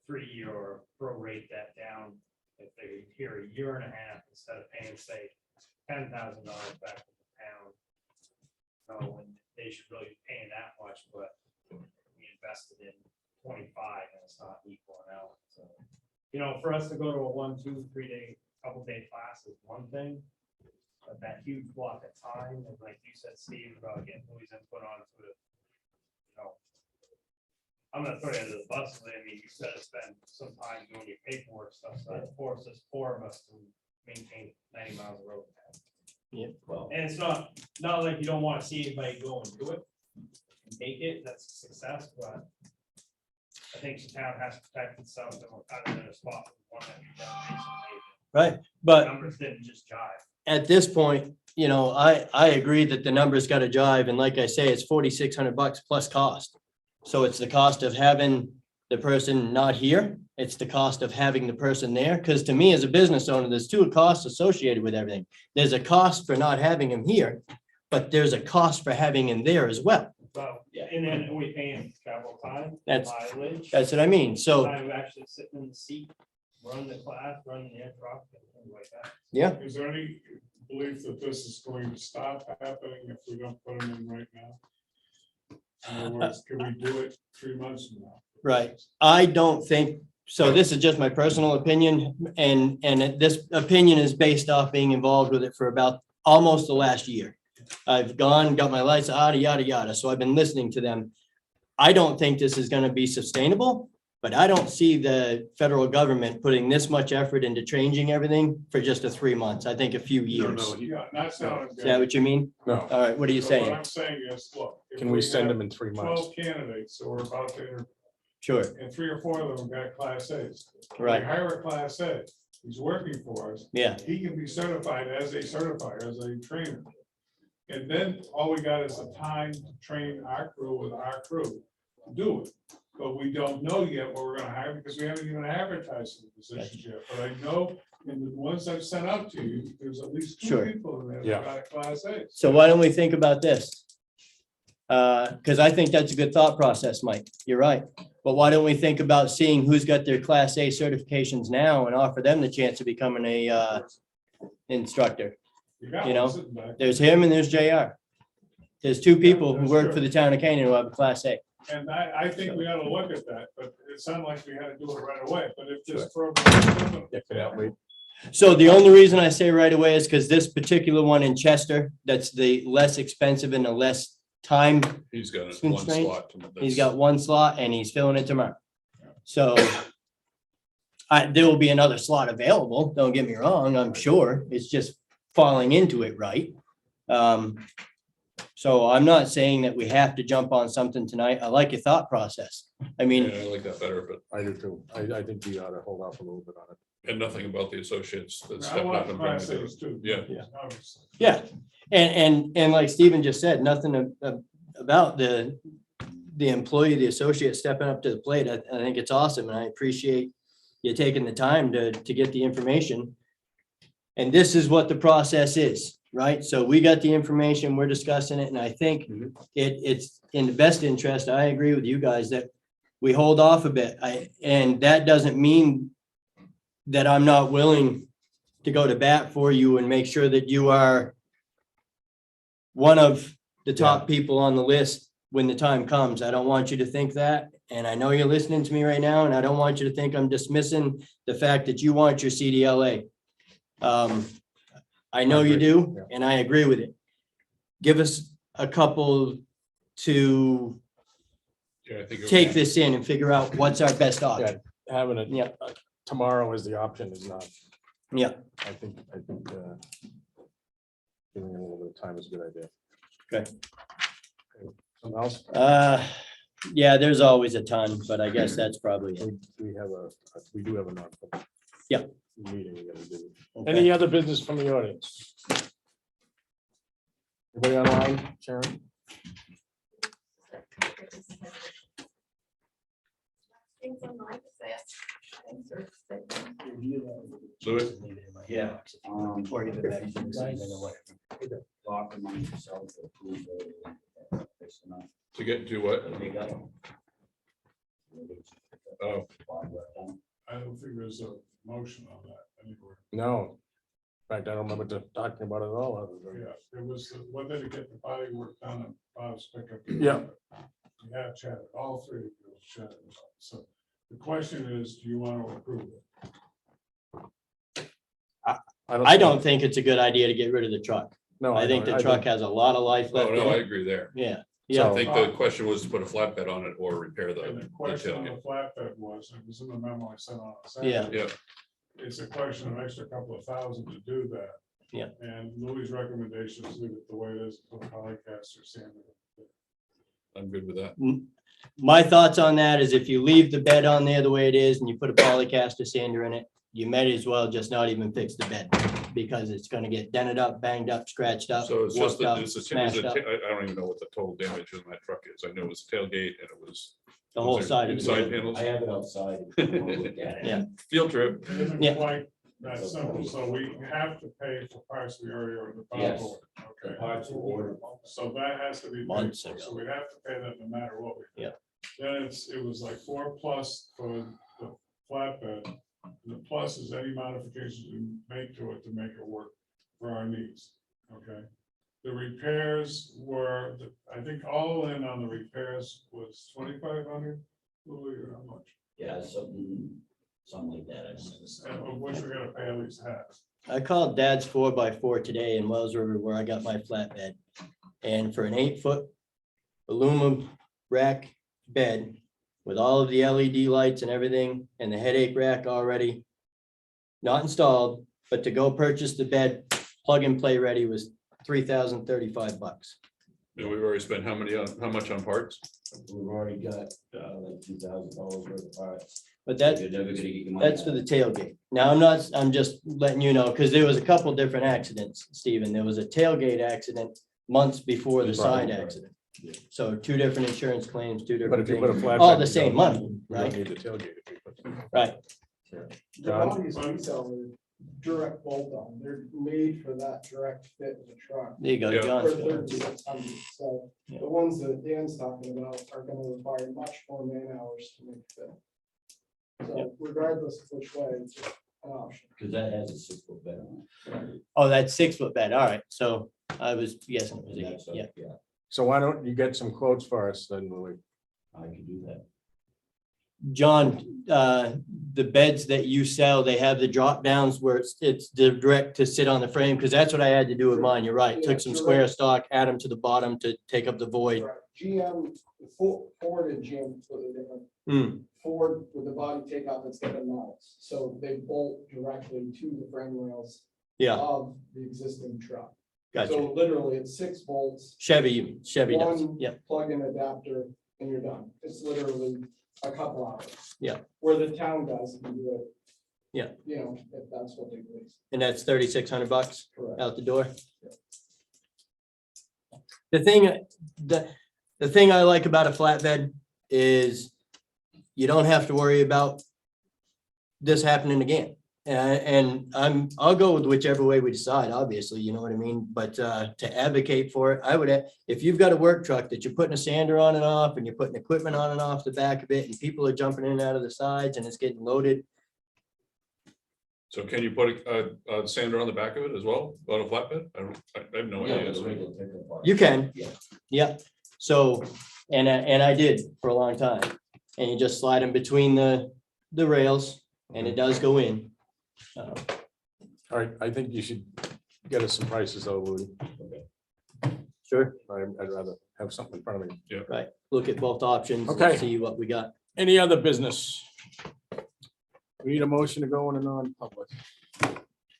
3-year or prorate that down. If they're here a year and a half, instead of paying, say, $10,000 back to the town. When they should really be paying that much, but we invested in 25 and it's not equaling out. So, you know, for us to go to a 1, 2, 3 day, couple day class is one thing. But that huge block of time, and like you said, Steve, about getting Louis input onto it, you know, I'm gonna throw you under the bus. I mean, you said to spend some time doing your paperwork stuff, so that forces 4 of us to maintain 90 miles of road. Well, And it's not like you don't want to see anybody go and do it, and make it, that's a success, but I think the town has to protect itself, and we're kind of in a spot, with one that we've done recently. right, but Numbers didn't just jive. at this point, you know, I agree that the numbers gotta jive, and like I say, it's $4,600 plus cost. So it's the cost of having the person not here, it's the cost of having the person there, because to me, as a business owner, there's 2 costs associated with everything. There's a cost for not having him here, but there's a cost for having him there as well. So, and then we pay him travel time, That's- mileage. That's what I mean, so, Time of actually sitting in the seat, run the class, run the air truck, and things like that. yeah, Is there any belief that this is going to stop happening if we don't put them in right now? In other words, can we do it 3 months from now? right. I don't think, so this is just my personal opinion, and this opinion is based off being involved with it for about almost the last year. I've gone, got my lights, yada, yada, yada, so I've been listening to them. I don't think this is gonna be sustainable, but I don't see the federal government putting this much effort into changing everything for just a 3 months. I think a few years. Yeah, not sounding Is that good. what you mean? No, All right, what are you So what saying? I'm saying is, look. if can we send have them in 3 months? 12 candidates, so we're about to interview. Sure, And 3 or 4 of them got class A's. We right, hire a class A, he's working for us, yeah, he can be certified as a certifier, as a trainer. And then all we got is the time to train our crew with our crew to do it. But we don't know yet what we're gonna hire because we haven't even advertised the positions yet. But I know in the ones I've sent out to you, there's at least 2 Sure. people in there Yeah. that got a class A. so why don't we think about this? Because I think that's a good thought process, Mike, you're right. But why don't we think about seeing who's got their Class A certifications now and offer them the chance of becoming a instructor? got you know, one sitting back. There's him and there's JR. There's 2 people who that's work true. for the town of Canaan who have a Class A. And I think we ought to look at that, but it sounded like we had to do it right away, but if this program. Yeah, can that wait? So the only reason I say right away is because this particular one in Chester, that's the less expensive and the less time. He's got one Constraints? slot. He's got 1 slot and he's filling it tomorrow. So there will be another slot available, don't get me wrong, I'm sure. It's just falling into it right. So I'm not saying that we have to jump on something tonight. I like your thought process. I Yeah, mean, I like that better, but, I do too. I think we ought to hold off a little bit on it. and nothing about the associates that I stepped up want and trying class to do A's it. too. Yeah. Obviously. yeah, and like Stephen just said, nothing about the employee, the associate stepping up to the plate. I think it's awesome and I appreciate you taking the time to get the information. And this is what the process is, right? So we got the information, we're discussing it, and I think it's in the best interest, I agree with you guys, that we hold off a bit. And that doesn't mean that I'm not willing to go to bat for you and make sure that you are one of the top people on the list when the time comes. I don't want you to think that. And I know you're listening to me right now, and I don't want you to think I'm dismissing the fact that you want your CDLA. I know you do, and I agree with it. Give us a couple to Yeah, I think. it take would- this in and figure out what's our best option. Having it Yeah. tomorrow as the option is not, Yeah, I think, giving it a little bit of time is a good idea. Okay. Something else? yeah, there's always a ton, but I guess that's probably it. We do have a non-public. Yeah. Meeting we gotta do. Okay. Any other business from the audience? Anybody online, Sharon? Things online to say. Thanks for saying. Louis? Yeah. Before you get back to this, I don't know what- Talk among yourselves to approve the. Fix enough. To get to what? They got. Oh. I don't think there's a motion on that anywhere. No. In fact, I don't remember talking about it at all. other than- Yeah, it was, when did it get the body work done and Bob's pickup? Yeah. We have chatted, all three of you have chatted about it. So the question is, do you want to approve it? I don't think it's a good idea to get rid of the truck. No, I think the don't. truck has a lot of life Oh, left in no, I it. agree there. Yeah, I yeah, think the question was to put a flatbed on it or repair the And the the question on tailgate. the flatbed was, it was in the memo I sent on. Yeah. Saturday. Yeah. It's a question of extra couple of thousand to do that. Yeah. And Louis' recommendation is leave it the way it is, put a polycast or sand. I'm good with that. my thoughts on that is if you leave the bed on there the way it is and you put a polycaster sander in it, you might as well just not even fix the bed because it's gonna get dented up, banged up, scratched up, So it's just, warped up, it's a, smashed up, I don't even know what the total damage in my truck is. I know it was a tailgate and it was. the whole was there side of Inside it. panels, I have it outside. if you wanna look at it. Yeah. field trip. It isn't Yeah. quite that simple, so we have to pay for parts we already ordered. the Yes. board, The Okay, parts are ordered. so that has to be paid Months for, ago. so we'd have to pay that no matter what we. do. Yeah. Then it was like 4+ for the flatbed. The plus is any modifications you make to it to make it work for our needs, okay? The repairs were, I think all in on the repairs was 2,500. How much? Yeah, something like that. I guess. And of which we're gonna pay at least half. I called Dad's 4x4 today in Wells River where I got my flatbed. And for an 8-foot aluminum rack bed with all of the LED lights and everything and the headache rack already not installed, but to go purchase the bed, plug and play ready was $3,035. And we've already spent how much on parts? We've already got like $2,000 worth of parts. But that's, You're never gonna get your money that's for out. the tailgate. Now, I'm just letting you know, because there was a couple different accidents, Stephen. There was a tailgate accident months before the side accident. So 2 different insurance claims, 2 But different if you put a things, flat. all the same money, You right? don't need the tailgate. if you put- Right. John? These we sell are direct bolt on, they're made for that direct fit in the truck. There you go, Yeah. John's. For got it. 3,600, so Yeah. the ones that Dan's talking about are gonna require much more man hours to make fit. So regardless of which way, it's just an option. Cause that has a 6-foot bed on it. Oh, that's 6-foot bed. All right. So I was guessing it was And 8. that's, Yeah. yeah, So why don't you get some quotes for us then, Louis? I can do that. John, the beds that you sell, they have the drop downs where it's direct to sit on the frame, because that's what I had to do with mine. You're right. Took some square stock, add them to the bottom to take up the void. Right. GM, Ford and GM completely different. Hmm, Ford with the body takeoff, it's got a mounts, so they bolt directly to the frame rails yeah, of the existing truck. gotcha. So literally it's 6 bolts, Chevy does. one Yeah, plug-in adapter, and you're done. It's literally a couple hours. Yeah. Where the town guys can do it. Yeah. You know, if that's what they please. and that's $3,600 Correct. out the door. The thing I like about a flatbed is you don't have to worry about this happening again. And I'll go with whichever way we decide, obviously, you know what I mean? But to advocate for it, I would, if you've got a work truck that you're putting a sander on and off and you're putting equipment on and off the back of it and people are jumping in and out of the sides and it's getting loaded. So can you put a sander on the back of it as well, on a flatbed? I have no Yeah, idea. with a regular pickup part. You can. Yeah. Yeah, so, and I did for a long time. And you just slide them between the rails and it does go in. All right, I think you should get us some prices though, Louis. Sure, I'd rather have something in front of me. right. Look at both options. and Okay. See what we got. Any other business? We need a motion to go in a non-public.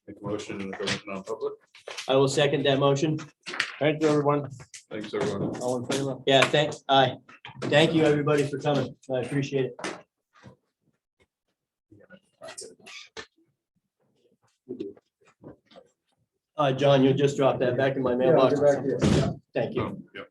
Make a motion and go into non-public. I will second that motion. Thank you, everyone. Thanks, everyone. All in favor? Yeah, thank you, everybody, for coming. I appreciate it. John, you'll just drop that back in my Yeah, I'll mailbox. get back to you. Yeah. Thank you. Oh, yeah.